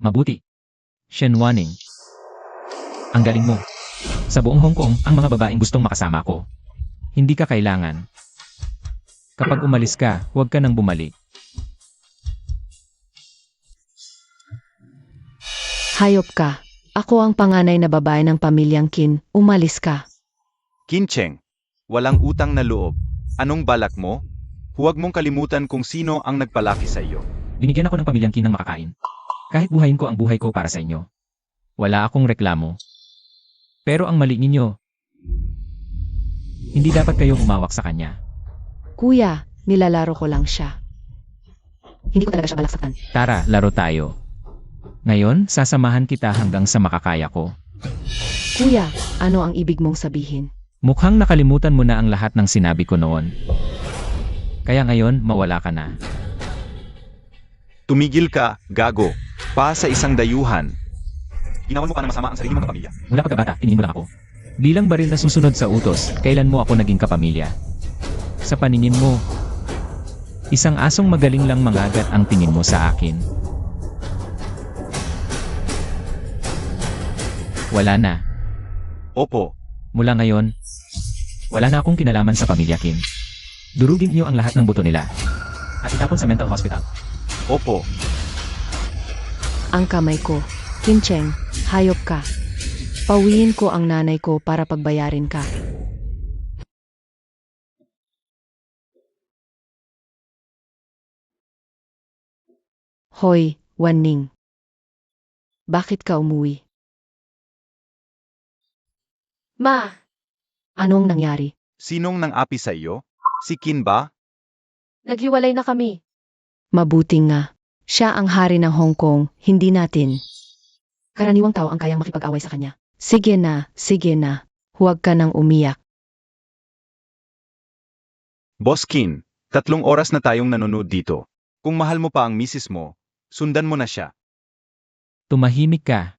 Mabuti. Shen Wanning. Ang galing mo. Sa buong Hong Kong, ang mga babaeng gustong makasama ko. Hindi ka kailangan. Kapag umalis ka, huwag ka nang bumalik. Hayop ka. Ako ang panganay na babae ng pamilyang Qin. Umalis ka. Qin Cheng, walang utang na loob. Anong balak mo? Huwag mong kalimutan kung sino ang nagpalaki sa iyo. Binigyan ako ng pamilyang Qin ng makakain. Kahit buhayin ko ang buhay ko para sa inyo. Wala akong reklamo. Pero ang mali ninyo, hindi dapat kayo umawak sa kanya. Kuya, nilalaro ko lang siya. Hindi ko talaga siya balaksakan. Tara, laro tayo. Ngayon, sasamahan kita hanggang sa makakaya ko. Kuya, ano ang ibig mong sabihin? Mukhang nakalimutan mo na ang lahat ng sinabi ko noon. Kaya ngayon, mawala ka na. Tumigil ka, gago. Pa sa isang dayuhan. Ginawan mo pa na masama ang sarili mong kapamilya. Mula pagkabata, tingin mo lang ako. Bilang baril na susunod sa utos, kailan mo ako naging kapamilya? Sa paningin mo, isang asong magaling lang mangagat ang tingin mo sa akin. Wala na. Opo, Mula ngayon, wala na akong kinalaman sa pamilya Kim. Durugin niyo ang lahat ng buto nila. At itapon sa mental hospital. opo. Ang kamay ko. Qin Cheng, hayop ka. Pawiin ko ang nanay ko para pagbayarin ka. Hoy, Wanning. Bakit ka umuwi? Ma, Anong nangyari? Sinong nang api sa iyo? Si Qin ba? naghiwalay na kami. Mabuti nga. Siya ang hari ng Hong Kong, hindi natin. Karaniwang tao ang kayang makipag-away sa kanya. Sige na, sige na. Huwag ka nang umiyak. Boss Qin, 3 oras na tayong nanonood dito. Kung mahal mo pa ang misis mo, sundan mo na siya. Tumahimik ka.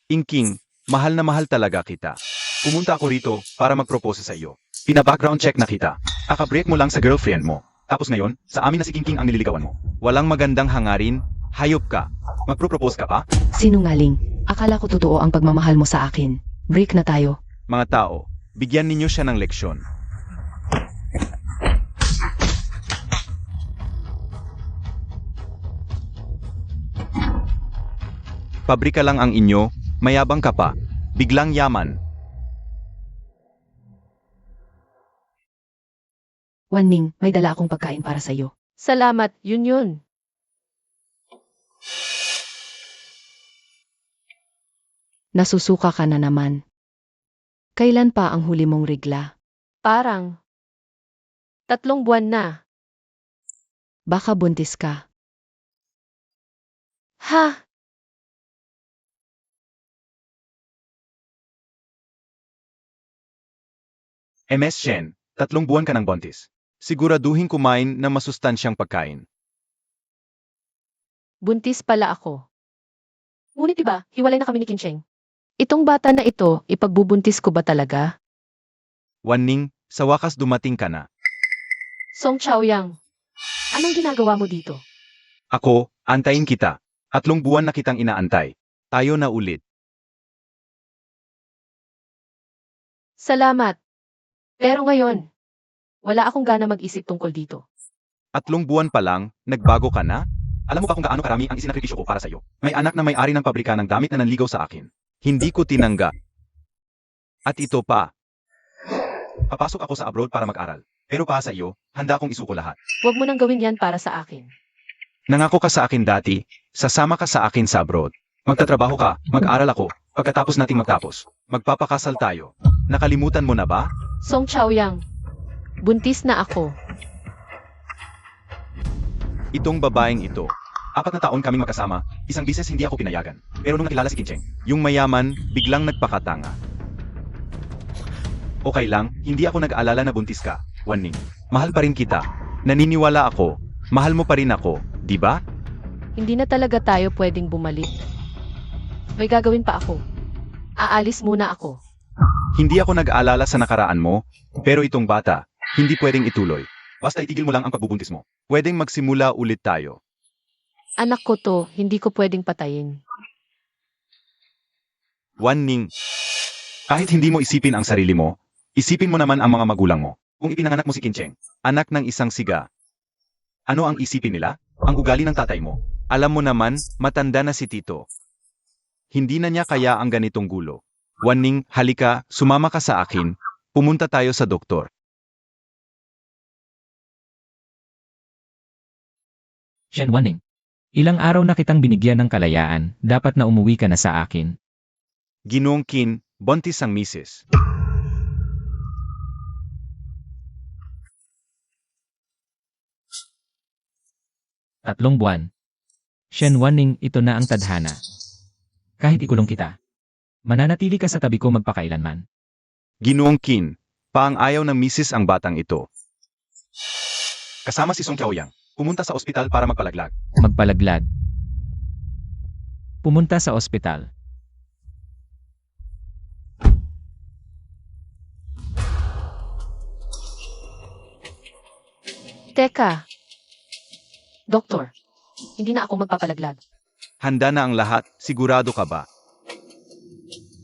Ingking, mahal na mahal talaga kita. Pumunta ako rito para mag-propose sa iyo. Pina-background check na kita. Kakabreak mo lang sa girlfriend mo. Tapos ngayon, sa amin na si Kingking ang nililigawan mo. Walang magandang hangarin, hayop ka. Magpro-propose ka pa? Sinungaling. Akala ko totoo ang pagmamahal mo sa akin. Break na tayo. Mga tao, bigyan ninyo siya ng leksyon. Pabrika lang ang inyo, mayabang ka pa, biglang yaman. Wanning, may dala akong pagkain para sa'yo. Salamat, yun. Nasusuka ka na naman. Kailan pa ang huli mong rigla? Parang 3 buwan na. Baka buntis ka. Ha? MS Shen, 3 buwan ka ng buntis. Siguraduhin kumain ng masustansyang pagkain. Buntis pala ako. Ngunit diba, hiwalay na kami ni Kincheng. Itong bata na ito, ipagbubuntis ko ba talaga? Wanning, sa wakas dumating ka na. Song Chaoyang, anong ginagawa mo dito? Ako, antayin kita. 3 buwan na kitang inaantay. Tayo na ulit. Salamat. Pero ngayon, wala akong gana mag-isip tungkol dito. 3 buwan pa lang, nagbago ka na? Alam mo ba kung gaano karami ang isinakripisyo ko para sa'yo? May anak na may-ari ng pabrika ng damit na nanligaw sa akin. Hindi ko tinanggap. At ito pa. Papasok ako sa abroad para mag-aral. Pero para sa iyo, handa akong isuko lahat. Huwag mo nang gawin yan para sa akin. Nangako ka sa akin dati, sasama ka sa akin sa abroad. Magtatrabaho ka, mag-aral ako, pagkatapos nating magtapos. Magpapakasal tayo. Nakalimutan mo na ba? Song Chaoyang, buntis na ako. Itong babaeng ito. 4 na taon kaming magkasama, isang bises hindi ako pinayagan. Pero nung nakilala si Kincheng, yung mayaman, biglang nagpakatanga. Okay lang, hindi ako nag-aalala na buntis ka, Wanning. Mahal pa rin kita. Naniniwala ako. Mahal mo pa rin ako, di ba? Hindi na talaga tayo pwedeng bumalik. May gagawin pa ako. Aalis muna ako. Hindi ako nag-aalala sa nakaraan mo, pero itong bata, hindi pwedeng ituloy. Basta itigil mo lang ang pagbubuntis mo. Pwedeng magsimula ulit tayo. Anak ko to, hindi ko pwedeng patayin. Wan-ning, kahit hindi mo isipin ang sarili mo, isipin mo naman ang mga magulang mo. Kung ipinanganak mo si Kincheng, anak ng isang siga, ano ang isipin nila? Ang ugali ng tatay mo. Alam mo naman, matanda na si Tito. Hindi na niya kaya ang ganitong gulo. Wan-ning, halika, sumama ka sa akin. Pumunta tayo sa doktor. Shen Wanning. Ilang araw na kitang binigyan ng kalayaan, dapat na umuwi ka na sa akin. Ginoong Qin, buntis ang misis. Tatlong buwan. Shen Wanning, ito na ang tadhana. Kahit ikulong kita, mananatili ka sa tabi ko magpakailanman. Ginoong Qin, paang ayaw ng misis ang batang ito. Kasama si Song Qiaoyang, pumunta sa ospital para magpalaglag. Magpalaglag. Pumunta sa ospital. Teka. Doktor, hindi na ako magpapalaglag. Handa na ang lahat, sigurado ka ba?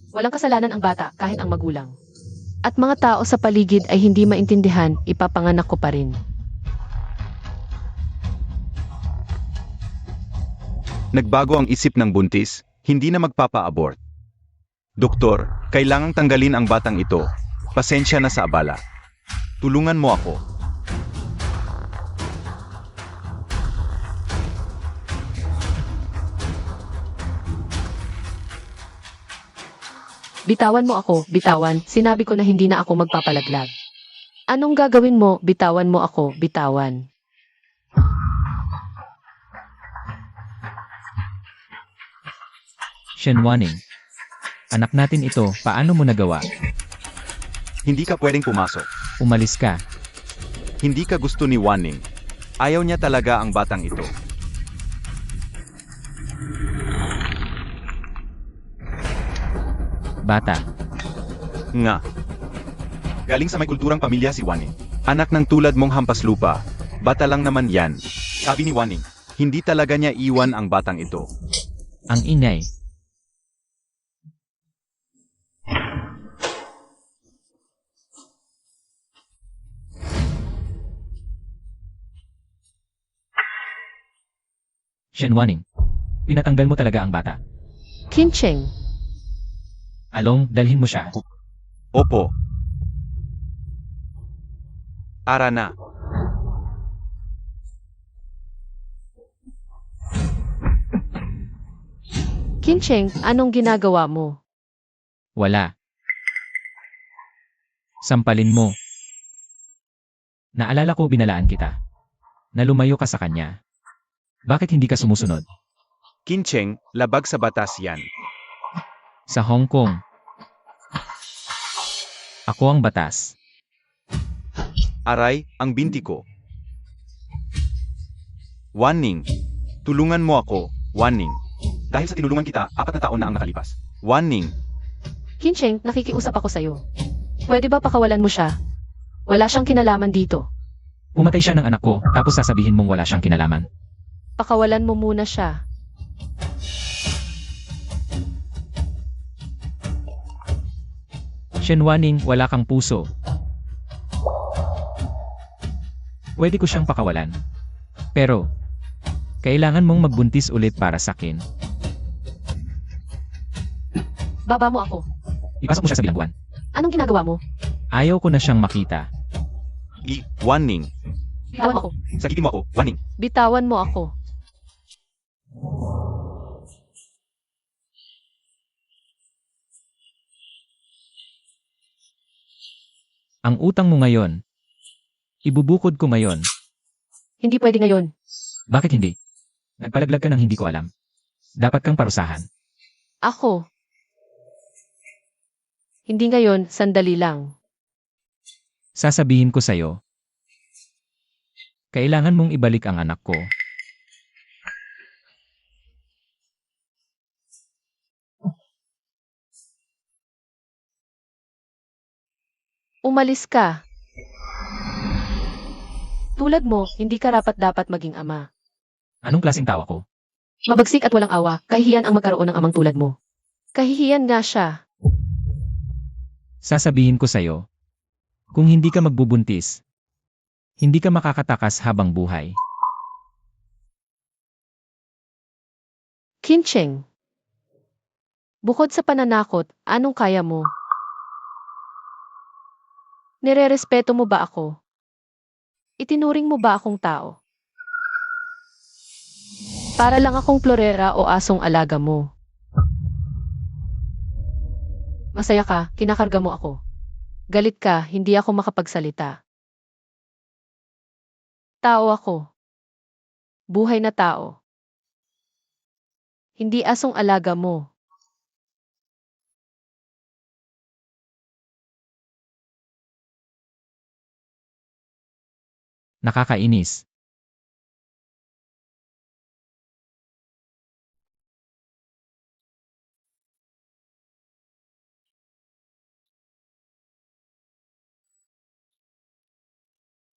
Walang kasalanan ang bata kahit ang magulang. At mga tao sa paligid ay hindi maintindihan, ipapanganak ko pa rin. Nagbago ang isip ng buntis, hindi na magpapa-abort. Doktor, kailangang tanggalin ang batang ito. Pasensya na sa abala. Tulungan mo ako. Bitawan mo ako, bitawan, sinabi ko na hindi na ako magpapalaglag. Anong gagawin mo, bitawan mo ako, bitawan. Shen Wanning. Anak natin ito, paano mo nagawa? Hindi ka pwedeng pumasok. Umalis ka. Hindi ka gusto ni Wan-ning. Ayaw niya talaga ang batang ito. Bata. Nga. Galing sa may kulturang pamilya si Wan-ning. Anak ng tulad mong hampas lupa. Bata lang naman yan. Sabi ni Wan-ning, hindi talaga niya iwan ang batang ito. Ang ingay. Shen Wanning. Pinatanggal mo talaga ang bata. Kincheng, Along, dalhin mo siya. Opo. Ara na. Kincheng, anong ginagawa mo? Wala. Sampalin mo. Naalala ko binalaan kita. Na lumayo ka sa kanya. Bakit hindi ka sumusunod? Kincheng, labag sa batas yan. Sa Hong Kong. Ako ang batas. Aray, ang binti ko. Wan-ning, tulungan mo ako, Wan-ning. Dahil sa tinulungan kita, 4 na taon na ang nakalipas. Wan-ning, Kincheng, nakikiusap ako sa'yo. Pwede ba pakawalan mo siya? Wala siyang kinalaman dito. Pumatay siya ng anak ko, tapos sasabihin mong wala siyang kinalaman. Pakawalan mo muna siya. Shen Wanning, wala kang puso. Pwede ko siyang pakawalan. Pero, kailangan mong magbuntis ulit para sa akin. Baba mo ako. Ipasok mo siya sa bilangguan. Anong ginagawa mo? Ayaw ko na siyang makita. Wan-ning, Bitawan mo ako. sakitin mo ako, Wan-ning. Bitawan mo ako. Ang utang mo ngayon. Ibubukod ko ngayon. Hindi pwede ngayon. Bakit hindi? Nagpalaglag ka ng hindi ko alam. Dapat kang parusahan. Ako. Hindi ngayon, sandali lang. Sasabihin ko sa'yo. Kailangan mong ibalik ang anak ko. Umalis ka. Tulad mo, hindi ka rapat-dapat maging ama. Anong klaseng tao ako? Mabagsik at walang awa, kahihiyan ang magkaroon ng amang tulad mo. Kahihiyan nga siya. Sasabihin ko sa'yo. Kung hindi ka magbubuntis, hindi ka makakatakas habang buhay. Kincheng. Bukod sa pananakot, anong kaya mo? Nirerespeto mo ba ako? Itinuring mo ba akong tao? Para lang akong florera o asong alaga mo. Masaya ka, kinakarga mo ako. Galit ka, hindi ako makapagsalita. Tao ako. Buhay na tao. Hindi asong alaga mo. Nakakainis.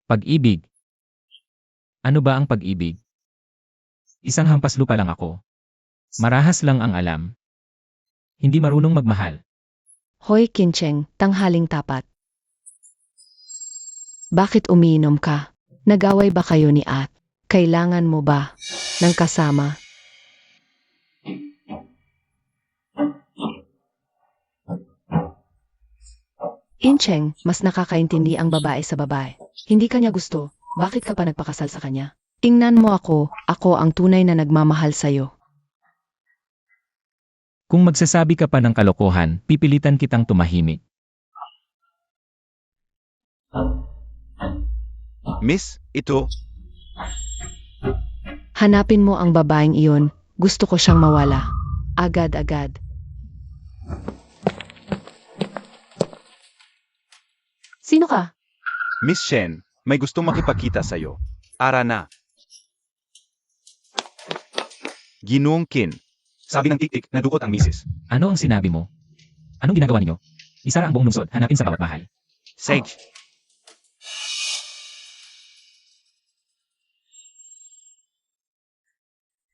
Pag-ibig. Ano ba ang pag-ibig? Isang hampas lupa lang ako. Marahas lang ang alam. Hindi marunong magmahal. Hoy Kincheng, tanghaling tapat. Bakit umiinom ka? Nag-away ba kayo ni At? Kailangan mo ba ng kasama? Incheng, mas nakakaintindi ang babae sa babae. Hindi kanya gusto, bakit ka pa nagpakasal sa kanya? Tingnan mo ako ang tunay na nagmamahal sa'yo. Kung magsasabi ka pa ng kalokohan, pipilitan kitang tumahimik. Miss, ito, Hanapin mo ang babaeng iyon, gusto ko siyang mawala. Agad-agad. Sino ka? Miss Shen, may gustong makipagkita sa'yo. Ara na. Ginoong Qin. Sabi ng tik-tik, nadukot ang misis. Ano ang sinabi mo? Anong ginagawa ninyo? Isara ang buong lungsod, hanapin sa bawat bahay. Sage.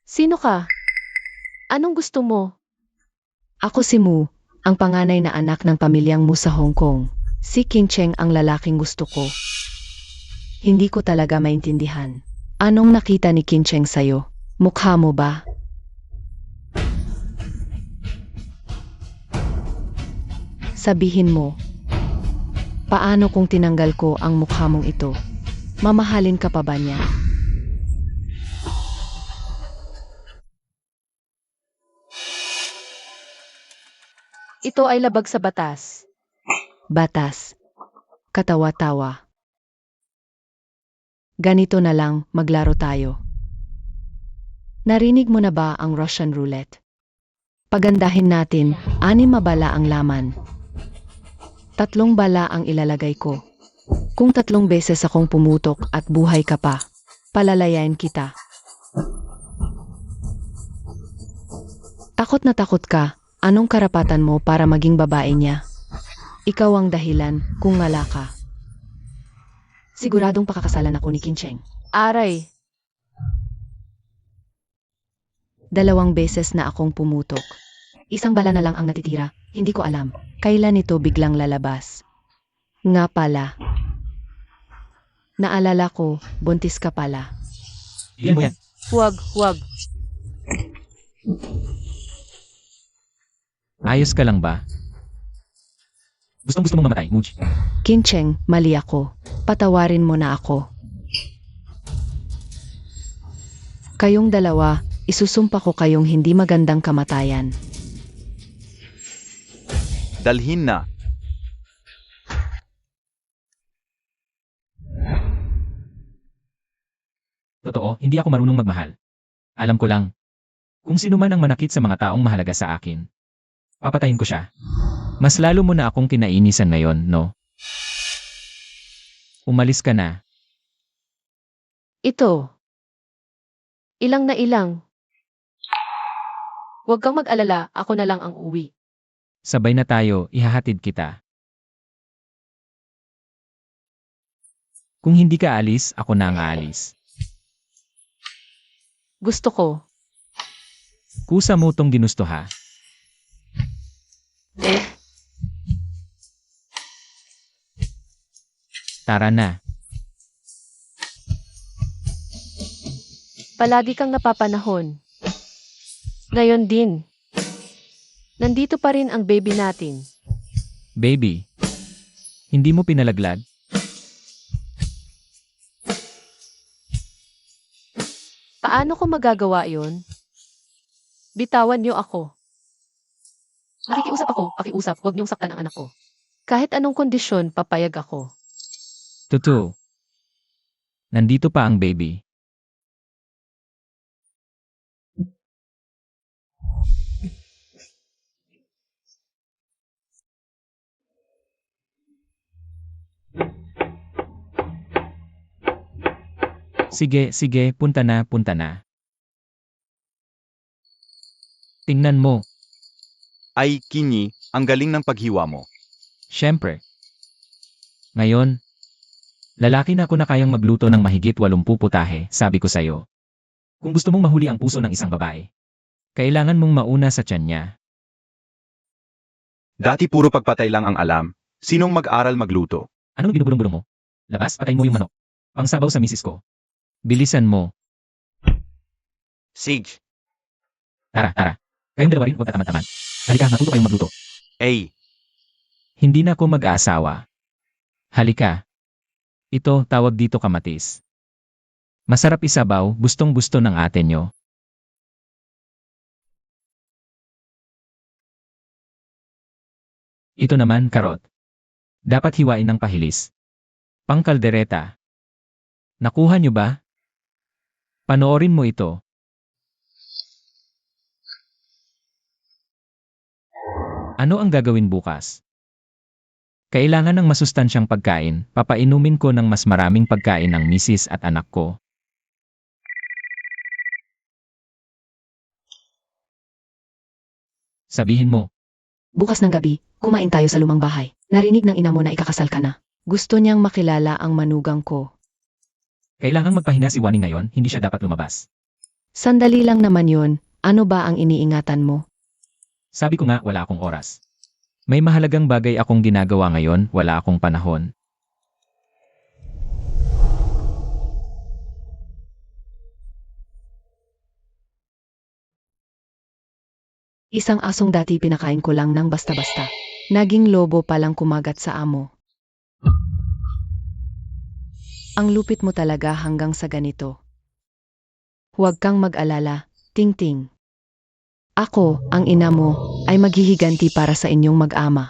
Sino ka? Anong gusto mo? Ako si Mu, ang panganay na anak ng pamilyang Mu sa Hong Kong. Si Kincheng ang lalaking gusto ko. Hindi ko talaga maintindihan. Anong nakita ni Kincheng sa'yo? Mukha mo ba? Sabihin mo, paano kung tinanggal ko ang mukha mong ito? Mamahalin ka pa ba niya? Ito ay labag sa batas. Batas. Katawa-tawa. Ganito na lang, maglaro tayo. Narinig mo na ba ang Russian roulette? Pagandahin natin, 6 bala ang laman. 3 bala ang ilalagay ko. Kung 3 beses akong pumutok at buhay ka pa, palalayain kita. Takot na takot ka, anong karapatan mo para maging babae niya? Ikaw ang dahilan kung ngala ka. Siguradong pakakasalan ako ni Kincheng. Aray, 2 beses na akong pumutok. 1 bala na lang ang natitira, hindi ko alam. Kailan ito biglang lalabas? Nga pala. Naalala ko, buntis ka pala. Iyan mo yan. huwag. Ayos ka lang ba? Gustong-gusto mong mamatay, Muj. Kincheng, mali ako. Patawarin mo na ako. Kayong dalawa, isusumpa ko kayong hindi magandang kamatayan. Dalhin na. Totoo, hindi ako marunong magmahal. Alam ko lang, kung sino man ang manakit sa mga taong mahalaga sa akin, papatayin ko siya. Mas lalo mo na akong kinainisan ngayon, no? Umalis ka na. Ito. Ilang na ilang. Huwag kang mag-alala, ako na lang ang uwi. Sabay na tayo, ihahatid kita. Kung hindi ka alis, ako na ang aalis. Gusto ko. Kusa mo tong ginusto ha. Tara na. Palagi kang napapanahon. Ngayon din. Nandito pa rin ang baby natin. Baby. Hindi mo pinalaglad? Paano ko magagawa yon? Bitawan niyo ako. Nakikiusap ako, pakiusap, huwag niyong saktan ang anak ko. Kahit anong kondisyon, papayag ako. Totoo. Nandito pa ang baby. Sige, punta na, punta na. Tingnan mo, Ay, Kinyi, ang galing ng paghiwa mo. syempre. Ngayon, lalaki na ako na kayang magluto ng mahigit 80 putahe, sabi ko sa'yo. Kung gusto mong mahuli ang puso ng isang babae, kailangan mong mauna sa tiyan niya. Dati puro pagpatay lang ang alam. Sinong mag-aral magluto? Anong binubulong-bulong mo? Labas, patay mo yung manok. Pangsabaw sa misis ko. Bilisan mo. Sage. Tara. Kayong dalawa rin, huwag kataman-taman. Halika, matuto kayong magluto. Ay, Hindi na ako mag-aasawa. Halika. Ito, tawag dito kamatis. Masarap isabaw, gustong-gusto ng ate nyo. Ito naman, karot. Dapat hiwain ng pahilis. Pangkaldereta. Nakuha nyo ba? Panoorin mo ito. Ano ang gagawin bukas? Kailangan ng masustansyang pagkain, papainumin ko ng mas maraming pagkain ng misis at anak ko. Sabihin mo, Bukas ng gabi, kumain tayo sa lumang bahay. Narinig ng ina mo na ikakasal ka na. Gusto niyang makilala ang manugang ko. kailangang magpahinga si Wani ngayon, hindi siya dapat lumabas. Sandali lang naman yun. Ano ba ang iniingatan mo? Sabi ko nga, wala akong oras. May mahalagang bagay akong ginagawa ngayon, wala akong panahon. Isang asong dati pinakain ko lang ng basta-basta. Naging lobo palang kumagat sa amo. Ang lupit mo talaga hanggang sa ganito. Huwag kang mag-alala, Ting-Ting. Ako, ang ina mo, ay maghihiganti para sa inyong mag-ama.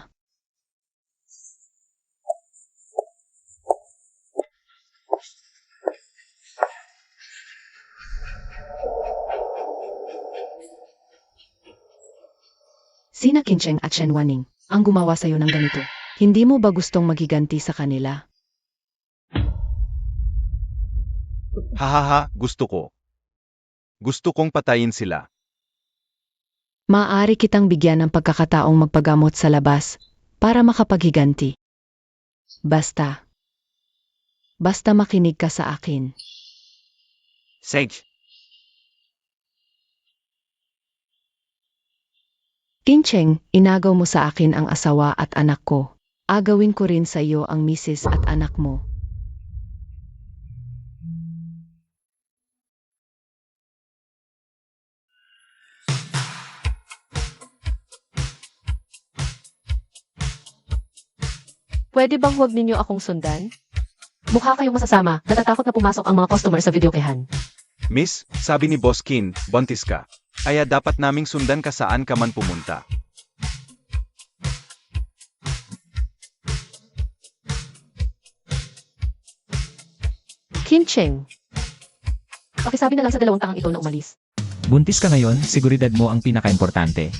Sina Kincheng at Shen Waning ang gumawa sa'yo ng ganito. Hindi mo ba gustong maghiganti sa kanila? hahaha, gusto ko. Gusto kong patayin sila. Maaari kitang bigyan ng pagkakataong magpagamot sa labas para makapaghiganti. Basta makinig ka sa akin. Sage. Kincheng, inagaw mo sa akin ang asawa at anak ko. Agawin ko rin sa iyo ang misis at anak mo. Pwede bang huwag ninyo akong sundan? Mukha kayong masasama, natatakot na pumasok ang mga customer sa videokehan. Miss, sabi ni Boss Kin, buntis ka. Kaya dapat naming sundan ka saan ka man pumunta. Kincheng. Pakisabi na lang sa dalawang tangang ito na umalis. Buntis ka ngayon, seguridad mo ang pinaka-importante.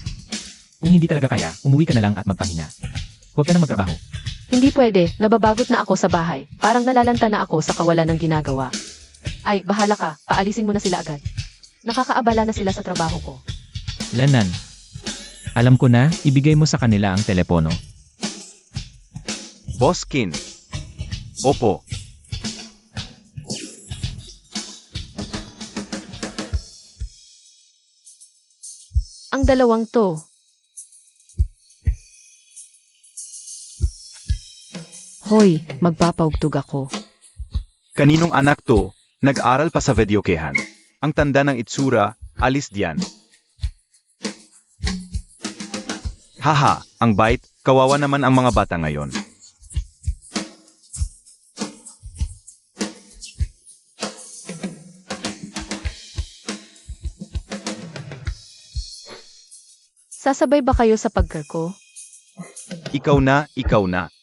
Kung hindi talaga kaya, umuwi ka na lang at magpahinga. Huwag ka na magtrabaho. Hindi pwede, nababagot na ako sa bahay. Parang nalalanta na ako sa kawalan ng ginagawa. Ay, bahala ka. Paalisin mo na sila agad. Nakakaabala na sila sa trabaho ko. Lenan. Alam ko na, ibigay mo sa kanila ang telepono. Boss Kin. Opo. Ang dalawang to. Hoy, magpapaugtog ako. Kaninong anak to? Nag-aral pa sa videokehan. Ang tanda ng itsura, alis diyan. Haha, ang bait, kawawa naman ang mga bata ngayon. Sasabay ba kayo sa pagkar ko? Ikaw na, ikaw na.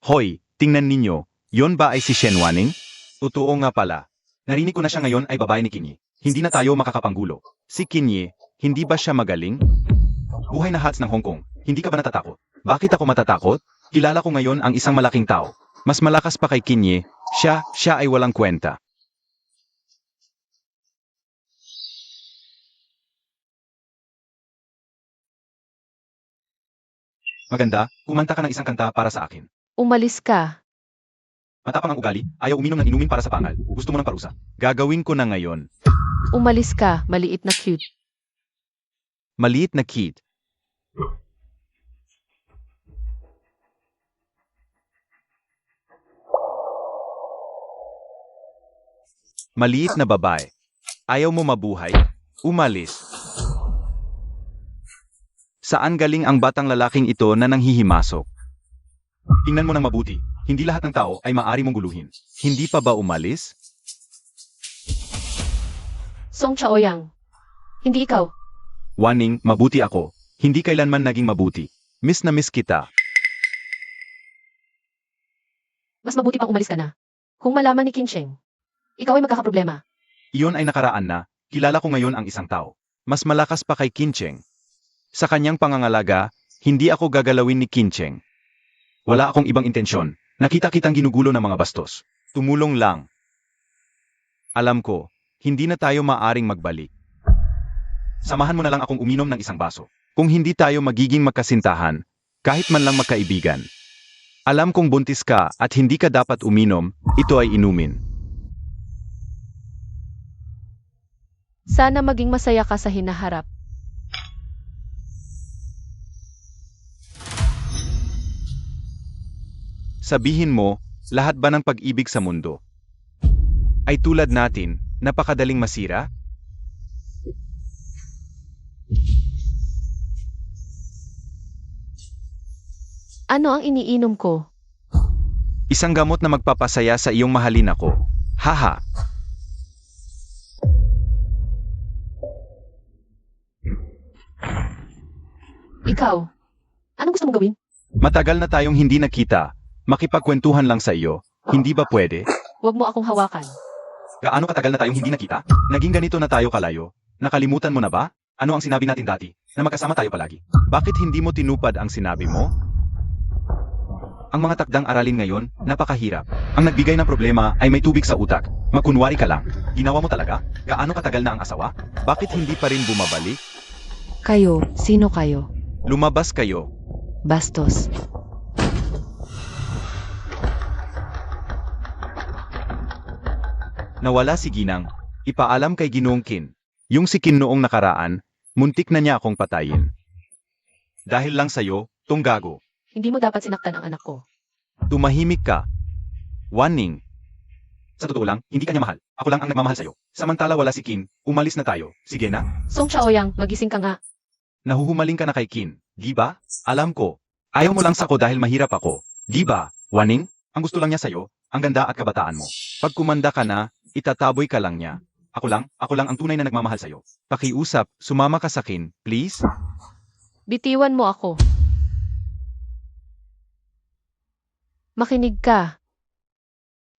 Hoy, tingnan ninyo, yon ba ay si Shen Wanning? Totoo nga pala. Narinig ko na siya ngayon ay babae ni Kinye. Hindi na tayo makakapanggulo. Si Kinye, hindi ba siya magaling? Buhay na hats ng Hong Kong, hindi ka ba natatakot? Bakit ako matatakot? Kilala ko ngayon ang isang malaking tao. Mas malakas pa kay Kinye, siya ay walang kwenta. Maganda, kumanta ka ng isang kanta para sa akin. Umalis ka. Matapang ang ugali, ayaw uminom ng inumin para sa pangal. Gusto mo ng parusa. Gagawin ko na ngayon. Umalis ka, maliit na cute. Maliit na kid. Maliit na babae. Ayaw mo mabuhay? Umalis. Saan galing ang batang lalaking ito na nanghihimasok? Tingnan mo ng mabuti. Hindi lahat ng tao ay maaari mong guluhin. Hindi pa ba umalis? Song Chaoyang. Hindi ikaw. Waning, mabuti ako. Hindi kailanman naging mabuti. Miss na miss kita. Mas mabuti pang umalis ka na. Kung malaman ni Kincheng, ikaw ay magkakaproblema. Iyon ay nakaraan na. Kilala ko ngayon ang isang tao. Mas malakas pa kay Kincheng. Sa kanyang pangangalaga, hindi ako gagalawin ni Kincheng. Wala akong ibang intensyon. Nakita-kitang ginugulo ng mga bastos. Tumulong lang. Alam ko, hindi na tayo maaring magbalik. Samahan mo na lang akong uminom ng isang baso. Kung hindi tayo magiging magkasintahan, kahit man lang magkaibigan. Alam kong buntis ka at hindi ka dapat uminom, ito ay inumin. Sana maging masaya ka sa hinaharap. Sabihin mo, lahat ba ng pag-ibig sa mundo ay tulad natin, napakadaling masira? Ano ang iniinom ko? Isang gamot na magpapasaya sa iyong mahalin ako. Haha. Ikaw. Anong gusto mong gawin? Matagal na tayong hindi nakita. Makipagkwentuhan lang sa iyo. Hindi ba pwede? Huwag mo akong hawakan. Gaano katagal na tayong hindi nakita? Naging ganito na tayo kalayo. Nakalimutan mo na ba? Ano ang sinabi natin dati? Na magkasama tayo palagi. Bakit hindi mo tinupad ang sinabi mo? Ang mga takdang aralin ngayon, napakahirap. Ang nagbigay ng problema ay may tubig sa utak. Magkunwari ka lang. Ginawa mo talaga? Gaano katagal na ang asawa? Bakit hindi pa rin bumabalik? Kayo, sino kayo? Lumabas kayo. Bastos. Nawala si Ginang. Ipaalam kay Ginoong Kin. Yung si Kin noong nakaraan, muntik na niya akong patayin. Dahil lang sa'yo, tunggago. Hindi mo dapat sinaktan ang anak ko. Tumahimik ka. Waning. Sa totoo lang, hindi ka niya mahal. Ako lang ang nagmamahal sa'yo. Samantala wala si Kin, umalis na tayo. Sige na. Song Chaoyang, magising ka nga. Nahuhumaling ka na kay Kin. Di ba? Alam ko. Ayaw mo lang sako dahil mahirap ako. Di ba? Waning? Ang gusto lang niya sa'yo, ang ganda at kabataan mo. Pag kumanda ka na, itataboy ka lang niya. Ako lang ang tunay na nagmamahal sa'yo. Pakiusap, sumama ka sa Kin, please? Bitiwan mo ako. Makinig ka.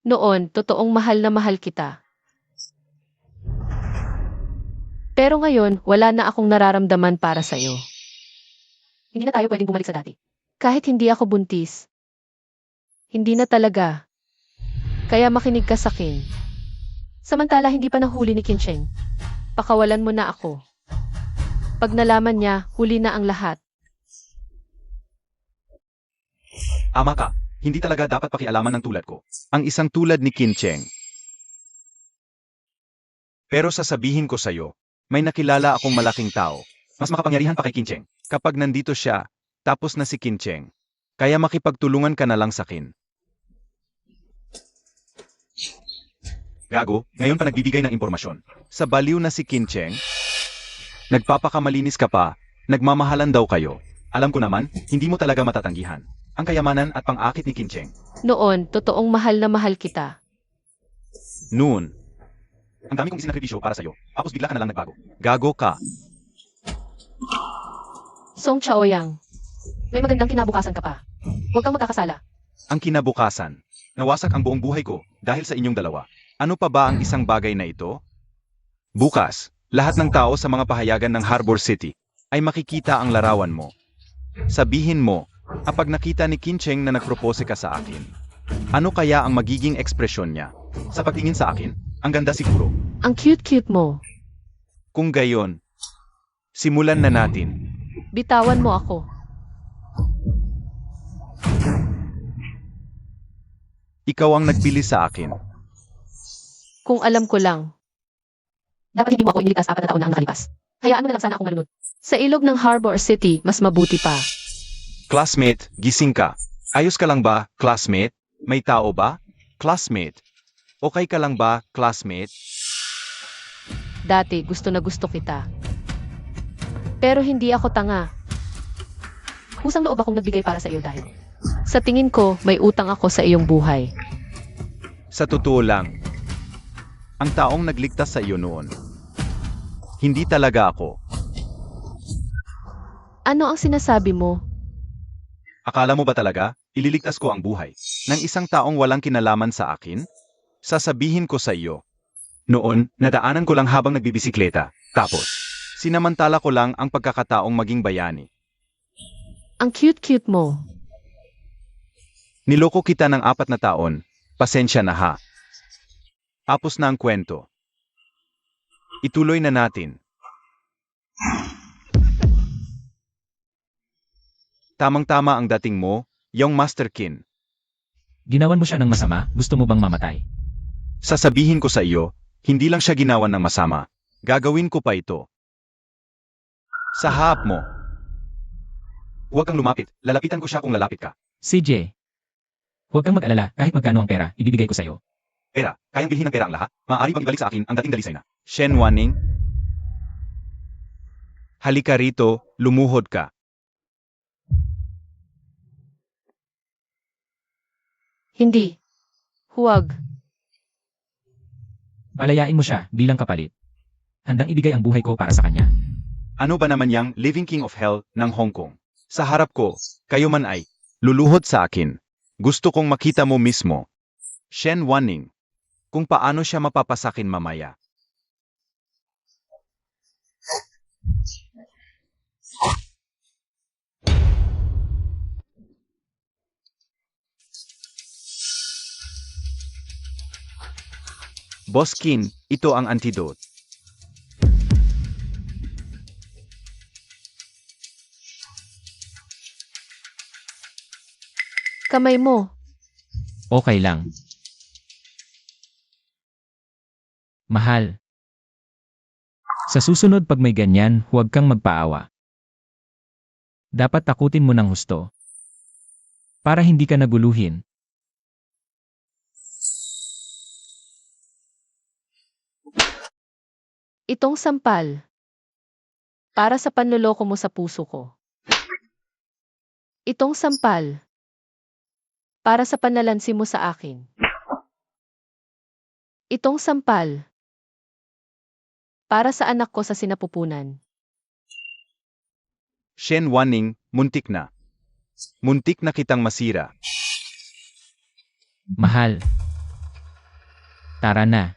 Noon, totoong mahal na mahal kita. Pero ngayon, wala na akong nararamdaman para sa'yo. Hindi na tayo pwedeng bumalik sa dati. Kahit hindi ako buntis, Hindi na talaga. Kaya makinig ka sa Kin. Samantala hindi pa nahuli ni Kincheng. Pakawalan mo na ako. Pag nalaman niya, huli na ang lahat. Ama ka, hindi talaga dapat pakialaman ng tulad ko. Ang isang tulad ni Qin Cheng. Pero sasabihin ko sa'yo, may nakilala akong malaking tao. Mas makapangyarihan pa kay Qin Cheng. Kapag nandito siya, tapos na si Qin Cheng. Kaya makipagtulungan ka na lang sa Qin. Gago, ngayon pa nagbibigay ng impormasyon. Sa baliw na si Qin Cheng, nagpapakamalinis ka pa, nagmamahalan daw kayo. Alam ko naman, hindi mo talaga matatanggihan ang kayamanan at pang-akit ni Qin Cheng. Noon, totoong mahal na mahal kita. Noon, ang dami kong isinakripisyo para sa'yo, tapos bigla ka na lang nagbago. Gago ka. Song Chaoyang, may magandang kinabukasan ka pa. Huwag kang magkakasala. Ang kinabukasan, nawasak ang buong buhay ko dahil sa inyong dalawa. Ano pa ba ang isang bagay na ito? Bukas, lahat ng tao sa mga pahayagan ng Harbor City ay makikita ang larawan mo. Sabihin mo, kapag nakita ni Qin Cheng na nagpropose ka sa akin, ano kaya ang magiging ekspresyon niya? Sa pagtingin sa akin, ang ganda siguro. Ang cute-cute mo. Kung gayon, simulan na natin. Bitawan mo ako. Ikaw ang nagpili sa akin. Kung alam ko lang. Dapat hindi mo ako iniligtas 4 na taon na ang nakalipas. Hayaan mo na lang sana akong malunod. Sa ilog ng Harbor City, mas mabuti pa. Classmate, gising ka. Ayos ka lang ba, classmate? May tao ba? Classmate. Okay ka lang ba, classmate? Dati, gusto na gusto kita. Pero hindi ako tanga. Kusang loob akong nagbigay para sa iyo dahil. Sa tingin ko, may utang ako sa iyong buhay. Sa totoo lang, ang taong nagligtas sa iyo noon, hindi talaga ako. Ano ang sinasabi mo? Akala mo ba talaga, ililigtas ko ang buhay ng isang taong walang kinalaman sa akin? Sasabihin ko sa iyo. Noon, nadaanan ko lang habang nagbibisikleta. Tapos, sinamantala ko lang ang pagkakataong maging bayani. Ang cute-cute mo. Niloko kita ng 4 na taon. Pasensya na ha. Tapos na ang kwento. Ituloy na natin. Tamang-tama ang dating mo, yung Master Qin. Ginawan mo siya ng masama, gusto mo bang mamatay? Sasabihin ko sa iyo, hindi lang siya ginawan ng masama. Gagawin ko pa ito. Sa harap mo. Huwag kang lumapit, lalapitan ko siya kung lalapit ka. CJ. Huwag kang mag-alala, kahit magkano ang pera, ibibigay ko sa'yo. Pera, kayang bilhin ng pera ang lahat, maaari pang ibalik sa akin ang dating dalisay na. Shen Wanning. Halika rito, lumuhod ka. Hindi. Huwag. Palayain mo siya bilang kapalit. Handang ibigay ang buhay ko para sa kanya. Ano ba naman yang Living King of Hell ng Hong Kong? Sa harap ko, kayo man ay luluhod sa akin. Gusto kong makita mo mismo. Shen Wanning. Kung paano siya mapapasakin mamaya. Boss Qin, ito ang antidote. Kamay mo. Okay lang. Mahal. Sa susunod pag may ganyan, huwag kang magpaawa. Dapat takutin mo ng husto. Para hindi ka naguluhin. Itong sampal. Para sa panloloko mo sa puso ko. Itong sampal. Para sa panlalansi mo sa akin. Itong sampal. Para sa anak ko sa sinapupunan. Shen Wanning, muntik na. Muntik na kitang masira. Mahal. Tara na.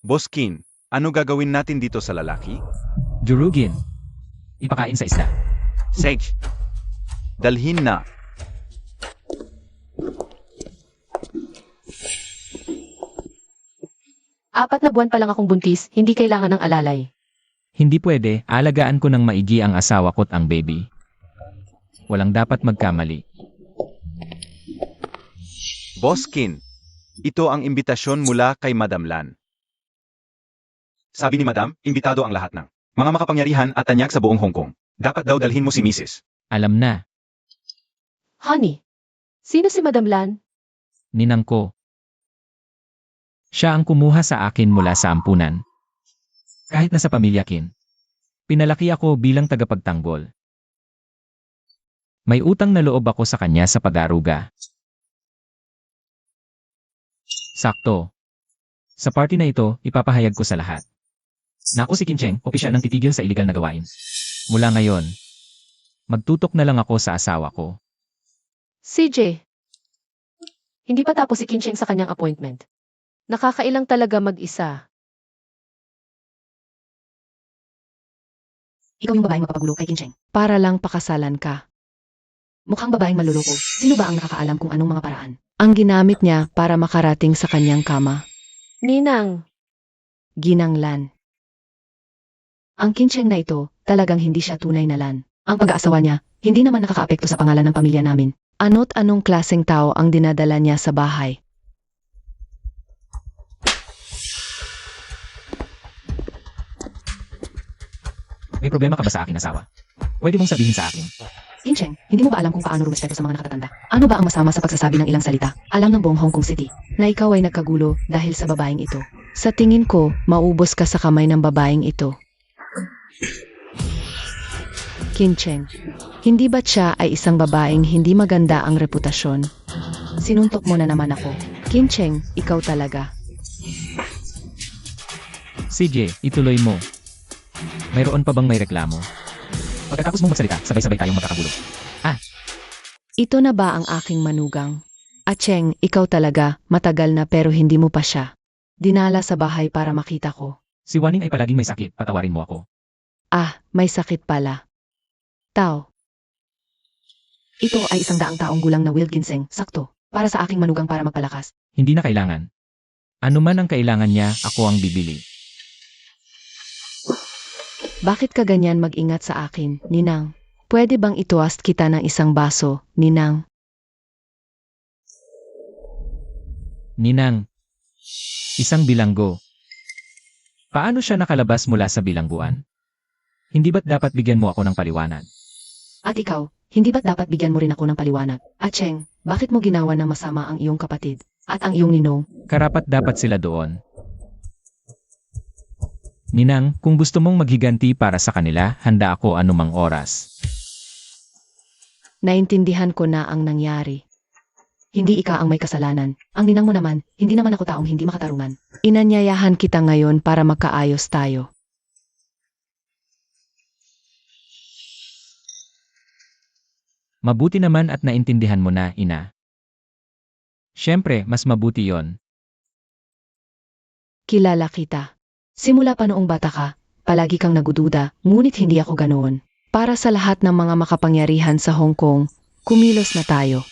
Boss Qin, ano gagawin natin dito sa lalaki? Durugin. Ipakain sa isda. Sage. Dalhin na. 4 na buwan pa lang akong buntis, hindi kailangan ng alalay. Hindi pwede, alagaan ko ng maigi ang asawa ko't ang baby. Walang dapat magkamali. Boss Kin, ito ang imbitasyon mula kay Madam Lan. Sabi ni Madam, imbitado ang lahat ng mga makapangyarihan at tanyak sa buong Hong Kong. Dapat daw dalhin mo si Mrs. Alam na, Honey, sino si Madam Lan? ninang ko. Siya ang kumuha sa akin mula sa ampunan. Kahit na sa pamilya Kin. Pinalaki ako bilang tagapagtanggol. May utang na loob ako sa kanya sa pag-aaruga. Sakto. Sa party na ito, ipapahayag ko sa lahat. Na ako si Kim Cheng, opisyal ng titigil sa iligal na gawain. Mula ngayon, magtutok na lang ako sa asawa ko. CJ. Hindi pa tapos si Kincheng sa kanyang appointment. Nakakailang talaga mag-isa. Ikaw yung babaeng mapapagulo kay Kincheng. Para lang pakasalan ka. Mukhang babaeng maluloko. Sino ba ang nakakaalam kung anong mga paraan? Ang ginamit niya para makarating sa kanyang kama. Ninang, Ginanglan. Ang Kincheng na ito, talagang hindi siya tunay na Lan. Ang pag-aasawa niya, hindi naman nakakaapekto sa pangalan ng pamilya namin. Ano't anong klaseng tao ang dinadala niya sa bahay? May problema ka ba sa akin, asawa? Pwede mong sabihin sa akin. Kincheng, hindi mo ba alam kung paano rumispeto sa mga nakatatanda? Ano ba ang masama sa pagsasabi ng ilang salita? Alam ng buong Hong Kong City na ikaw ay nagkagulo dahil sa babaeng ito. Sa tingin ko, maubos ka sa kamay ng babaeng ito. Kincheng, hindi ba't siya ay isang babaeng hindi maganda ang reputasyon? Sinuntok mo na naman ako. Kincheng, ikaw talaga. CJ, ituloy mo. Mayroon pa bang may reklamo? Pagkatapos mong magsalita, sabay-sabay tayong magkakagulo. Ito na ba ang aking manugang? Acheng, ikaw talaga, matagal na pero hindi mo pa siya. Dinala sa bahay para makita ko. Si Waning ay palaging may sakit, patawarin mo ako. Ah, may sakit pala. Tao. Ito ay 100 taong gulang na Will Ginseng, sakto. Para sa aking manugang para magpalakas. Hindi na kailangan. Ano man ang kailangan niya, ako ang bibili. Bakit ka ganyan mag-ingat sa akin, Ninang? Pwede bang ituast kita ng isang baso, Ninang? Ninang. Isang bilanggo. Paano siya nakalabas mula sa bilangguan? Hindi ba't dapat bigyan mo ako ng paliwanag? At ikaw, hindi ba't dapat bigyan mo rin ako ng paliwanag? Acheng, bakit mo ginawa na masama ang iyong kapatid? At ang iyong ninong? Karapat dapat sila doon. Ninang, kung gusto mong maghiganti para sa kanila, handa ako anumang oras. Naintindihan ko na ang nangyari. Hindi ika ang may kasalanan. Ang ninang mo naman, hindi naman ako taong hindi makatarungan. Inanyayahan kita ngayon para magkaayos tayo. Mabuti naman at naintindihan mo na, ina. Siyempre, mas mabuti yon. Kilala kita. Simula pa noong bata ka, palagi kang nagududa, ngunit hindi ako ganoon. Para sa lahat ng mga makapangyarihan sa Hong Kong, kumilos na tayo.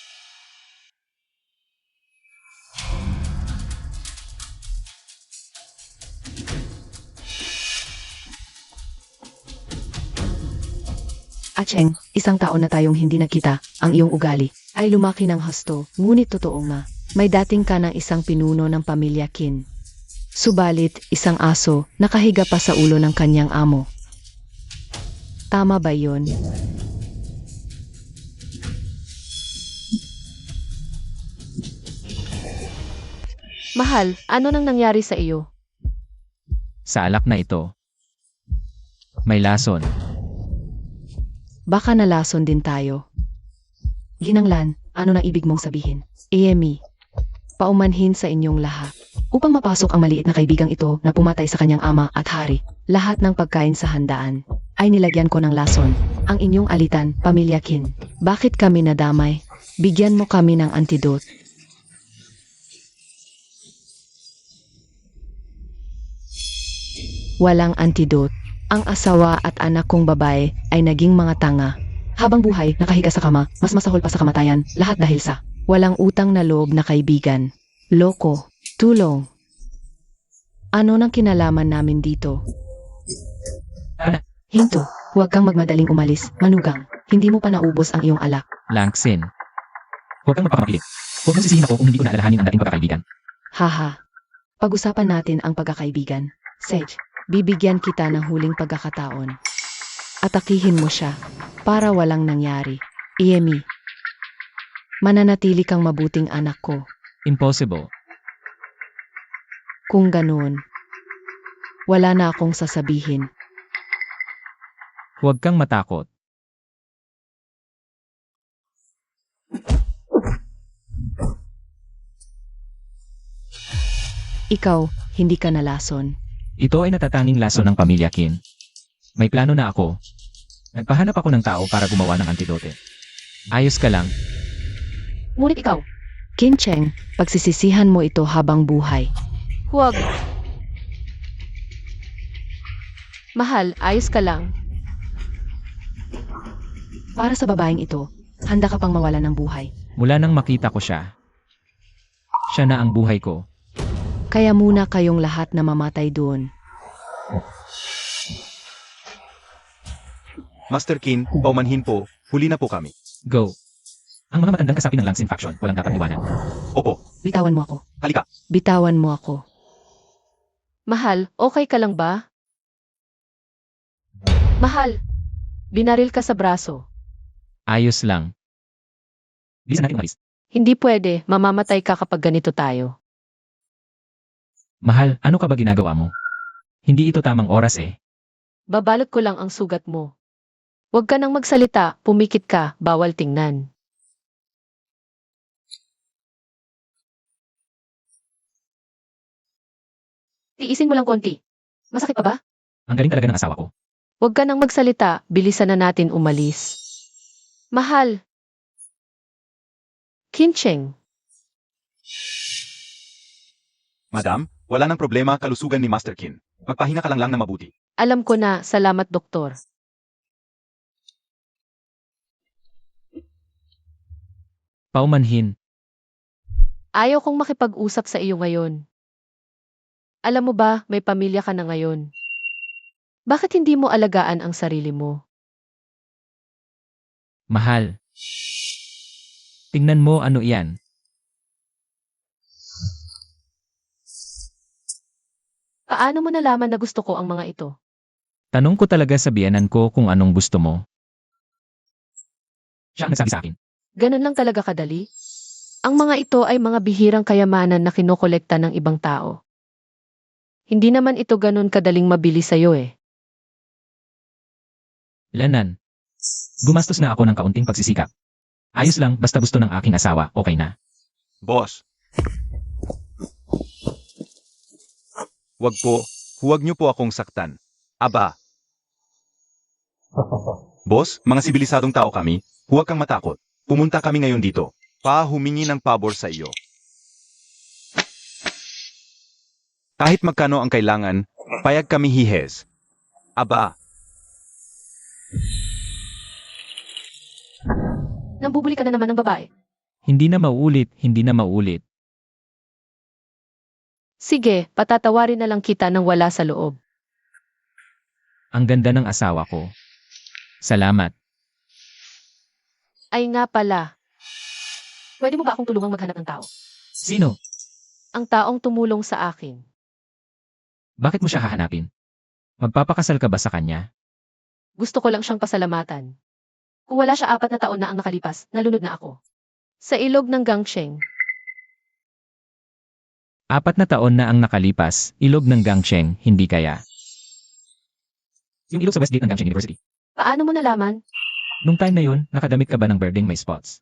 Acheng, 1 taon na tayong hindi nagkita, ang iyong ugali ay lumaki ng husto, ngunit totoo nga, may dating ka ng isang pinuno ng pamilya Qin. Subalit, isang aso, nakahiga pa sa ulo ng kanyang amo. Tama ba yon? mahal, ano nang nangyari sa iyo? Sa alak na ito. May lason. Baka nalason din tayo. Ginanglan, ano na ibig mong sabihin? Amy, paumanhin sa inyong lahat. Upang mapasok ang maliit na kaibigang ito na pumatay sa kanyang ama at hari, lahat ng pagkain sa handaan ay nilagyan ko ng lason. Ang inyong alitan, pamilya Qin. Bakit kami nadamay? Bigyan mo kami ng antidote. Walang antidote. Ang asawa at anak kong babae ay naging mga tanga. Habang buhay, nakahiga sa kama, mas masahol pa sa kamatayan, lahat dahil sa walang utang na loob na kaibigan. Loko. Tulong. Ano nang kinalaman namin dito? Ano? Hinto, huwag kang magmadaling umalis, manugang. Hindi mo pa naubos ang iyong alak. Langsin. Huwag kang magpapamapilit. Huwag mong sisihin ako kung hindi ko naalalahanin ang dating pagkakaibigan. Haha. Pag-usapan natin ang pagkakaibigan. Sage, bibigyan kita ng huling pagkakataon. Atakihin mo siya para walang nangyari. Iemi, mananatili kang mabuting anak ko. Impossible. Kung ganoon, wala na akong sasabihin. Huwag kang matakot. Ikaw, hindi ka nalason. Ito ay natatanging laso ng pamilya Kin. May plano na ako. Nagpahanap ako ng tao para gumawa ng antidote. Ayos ka lang. Ngunit ikaw, Kincheng, pagsisisihan mo ito habang buhay. huwag. Mahal, ayos ka lang. Para sa babaeng ito, handa ka pang mawala ng buhay. Mula nang makita ko siya. Siya na ang buhay ko. Kaya muna kayong lahat na mamatay doon. Master Kin, paumanhin po, huli na po kami. Go. Ang mga matandang kasapi ng Langsin faction walang dapat iwanan. Opo, Bitawan mo ako. halika. Bitawan mo ako. Mahal, okay ka lang ba? Mahal, binaril ka sa braso. Ayos lang. Bisa natin umalis. Hindi pwede, mamamatay ka kapag ganito tayo. Mahal, ano ka ba ginagawa mo? Hindi ito tamang oras eh. Babalot ko lang ang sugat mo. Huwag ka nang magsalita, pumikit ka, bawal tingnan. Tiisin mo lang konti. Masakit pa ba? Ang galing talaga ng asawa ko. Huwag ka nang magsalita, bilisan na natin umalis. Mahal. Kincheng, Madam, wala nang problema kalusugan ni Master Kin. Magpahinga ka lang na mabuti. alam ko na, salamat doktor. Paumanhin. Ayaw kong makipag-usap sa iyo ngayon. Alam mo ba, may pamilya ka na ngayon. Bakit hindi mo alagaan ang sarili mo? Mahal. Tingnan mo ano iyan. Paano mo nalaman na gusto ko ang mga ito? Tanong ko talaga sa biyanan ko kung anong gusto mo. Siya ang nagsabi sa akin. Ganun lang talaga kadali? Ang mga ito ay mga bihirang kayamanan na kinokolekta ng ibang tao. Hindi naman ito ganun kadaling mabili sa'yo eh. Lanan. Gumastos na ako ng kaunting pagsisikap. Ayos lang, basta gusto ng aking asawa, okay na. Boss. Wag po, huwag niyo po akong saktan. Aba. Boss, mga sibilisadong tao kami, huwag kang matakot. Pumunta kami ngayon dito. Humingi ng pabor sa iyo. Kahit magkano ang kailangan, payag kami hihes. Aba, Nambubuli ka na naman ng babae. Hindi na mauulit, hindi na mauulit. Sige, patatawarin na lang kita nang wala sa loob. Ang ganda ng asawa ko. Salamat. Ay nga pala. Pwede mo ba akong tulungang maghanap ng tao? Sino? Ang taong tumulong sa akin. Bakit mo siya hahanapin? Magpapakasal ka ba sa kanya? Gusto ko lang siyang pasalamatan. Kung wala siya 4 na taon na ang nakalipas, nalunod na ako. Sa ilog ng Gangsheng. 4 na taon na ang nakalipas, ilog ng Gangsheng, hindi kaya. Yung ilog sa Westgate ng Gangsheng University. Paano mo nalaman? Nung time na yun, nakadamit ka ba ng birding may spots?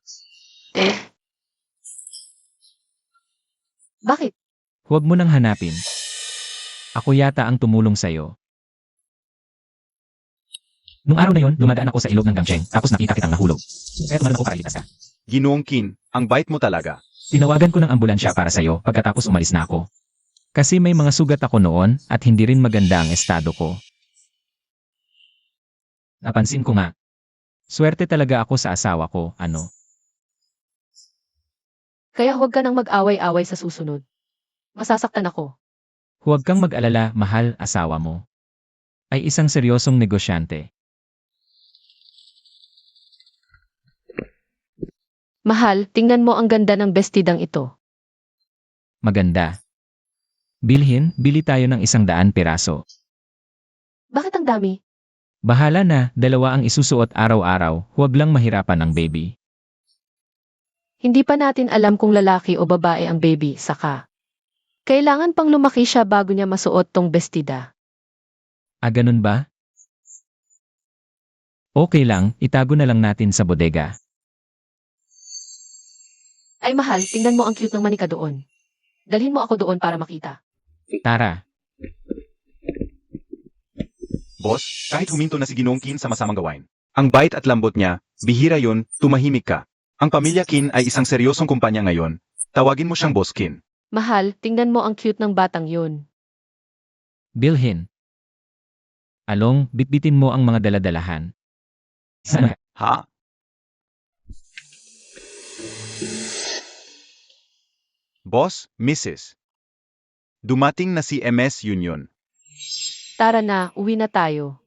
Bakit? Huwag mo nang hanapin. Ako yata ang tumulong sa'yo. Nung araw na yun, dumadaan ako sa ilog ng Gangsheng, tapos nakita kitang nahulog. Kaya tumalon ako para ligtas ka. Ginoong Kin, ang bait mo talaga. Tinawagan ko ng ambulansya para sa'yo pagkatapos umalis na ako. Kasi may mga sugat ako noon at hindi rin maganda ang estado ko. Napansin ko nga. Swerte talaga ako sa asawa ko, ano. Kaya huwag ka nang mag-away-away sa susunod. Masasaktan ako. Huwag kang mag-alala, mahal, asawa mo ay isang seryosong negosyante. Mahal, tingnan mo ang ganda ng bestidang ito. Maganda. Bili tayo ng 100 piraso. Bakit ang dami? Bahala na, 2 ang isusuot araw-araw, huwag lang mahirapan ang baby. Hindi pa natin alam kung lalaki o babae ang baby, saka. Kailangan pang lumaki siya bago niya masuot tong bestida. Ganun ba? Okay lang, itago na lang natin sa bodega. Ay mahal, tingnan mo ang cute ng manika doon. Dalhin mo ako doon para makita. Tara, Boss, kahit huminto na si Ginoong Kin sa masamang gawain. Ang bait at lambot niya, bihira yun, tumahimik ka. Ang pamilya Kin ay isang seryosong kumpanya ngayon. Tawagin mo siyang Boss Kin. Mahal, tingnan mo ang cute ng batang yun. bilhin. Along, bitbitin mo ang mga daladalahan. Sana. Ha? Boss, Mrs. Dumating na si MS Union. Tara na, uwi na tayo.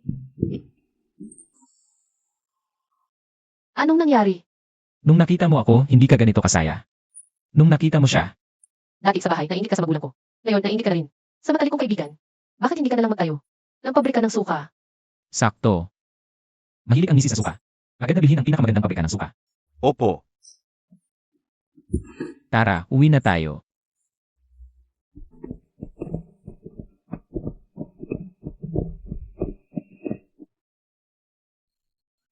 Anong nangyari? Nung nakita mo ako, hindi ka ganito kasaya. Nung nakita mo siya, Dati sa bahay, nainggit ka sa magulang ko. Ngayon, nainggit ka na rin. Sa matalik kong kaibigan. Bakit hindi ka na lang magtayo? Ng pabrika ng suka. sakto. Mahilig ang misis sa suka. Agad na bilhin ang pinakamagandang pabrika ng suka. Opo. Tara, uwi na tayo.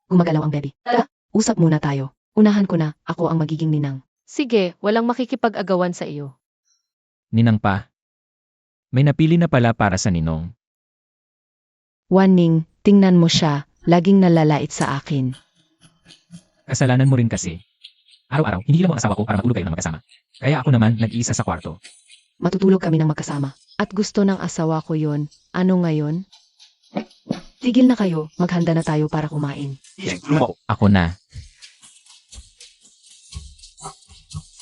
Gumagalaw ang baby. Tara. Usap muna tayo. Unahan ko na, ako ang magiging ninang. Sige, walang makikipag-agawan sa iyo. Ninang pa. May napili na pala para sa ninong. Waning, tingnan mo siya, laging nalalait sa akin. Kasalanan mo rin kasi. Araw-araw, hinihilang ang asawa ko para matulog kayo ng magkasama. Kaya ako naman, nag-iisa sa kwarto. Matutulog kami ng magkasama. At gusto ng asawa ko yon. Ano ngayon? Tigil na kayo, maghanda na tayo para kumain. Iyeng, lumako. Ako na.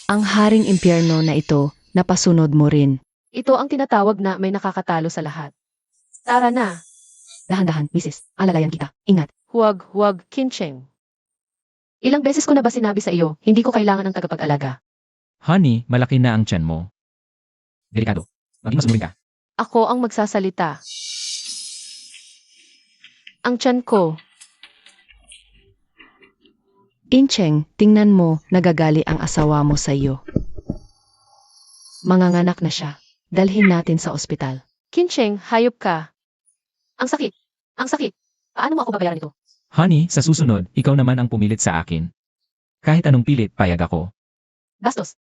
Ang haring impyerno na ito, napasunod mo rin. Ito ang tinatawag na may nakakatalo sa lahat. Tara na. Dahan-dahan, misis. Alalayan kita. Ingat. Huwag, Kincheng. Ilang beses ko na ba sinabi sa iyo, hindi ko kailangan ng tagapag-alaga. Honey, malaki na ang tiyan mo. Delikado. Maging masunurin ka. Ako ang magsasalita. Ang tiyan ko. Incheng, tingnan mo, nagagali ang asawa mo sa iyo. Manganganak na siya. Dalhin natin sa ospital. Kincheng, hayop ka. Ang sakit. Ang sakit. Paano mo ako babayaran ito? Honey, sa susunod, ikaw naman ang pumilit sa akin. Kahit anong pilit, payag ako. Bastos.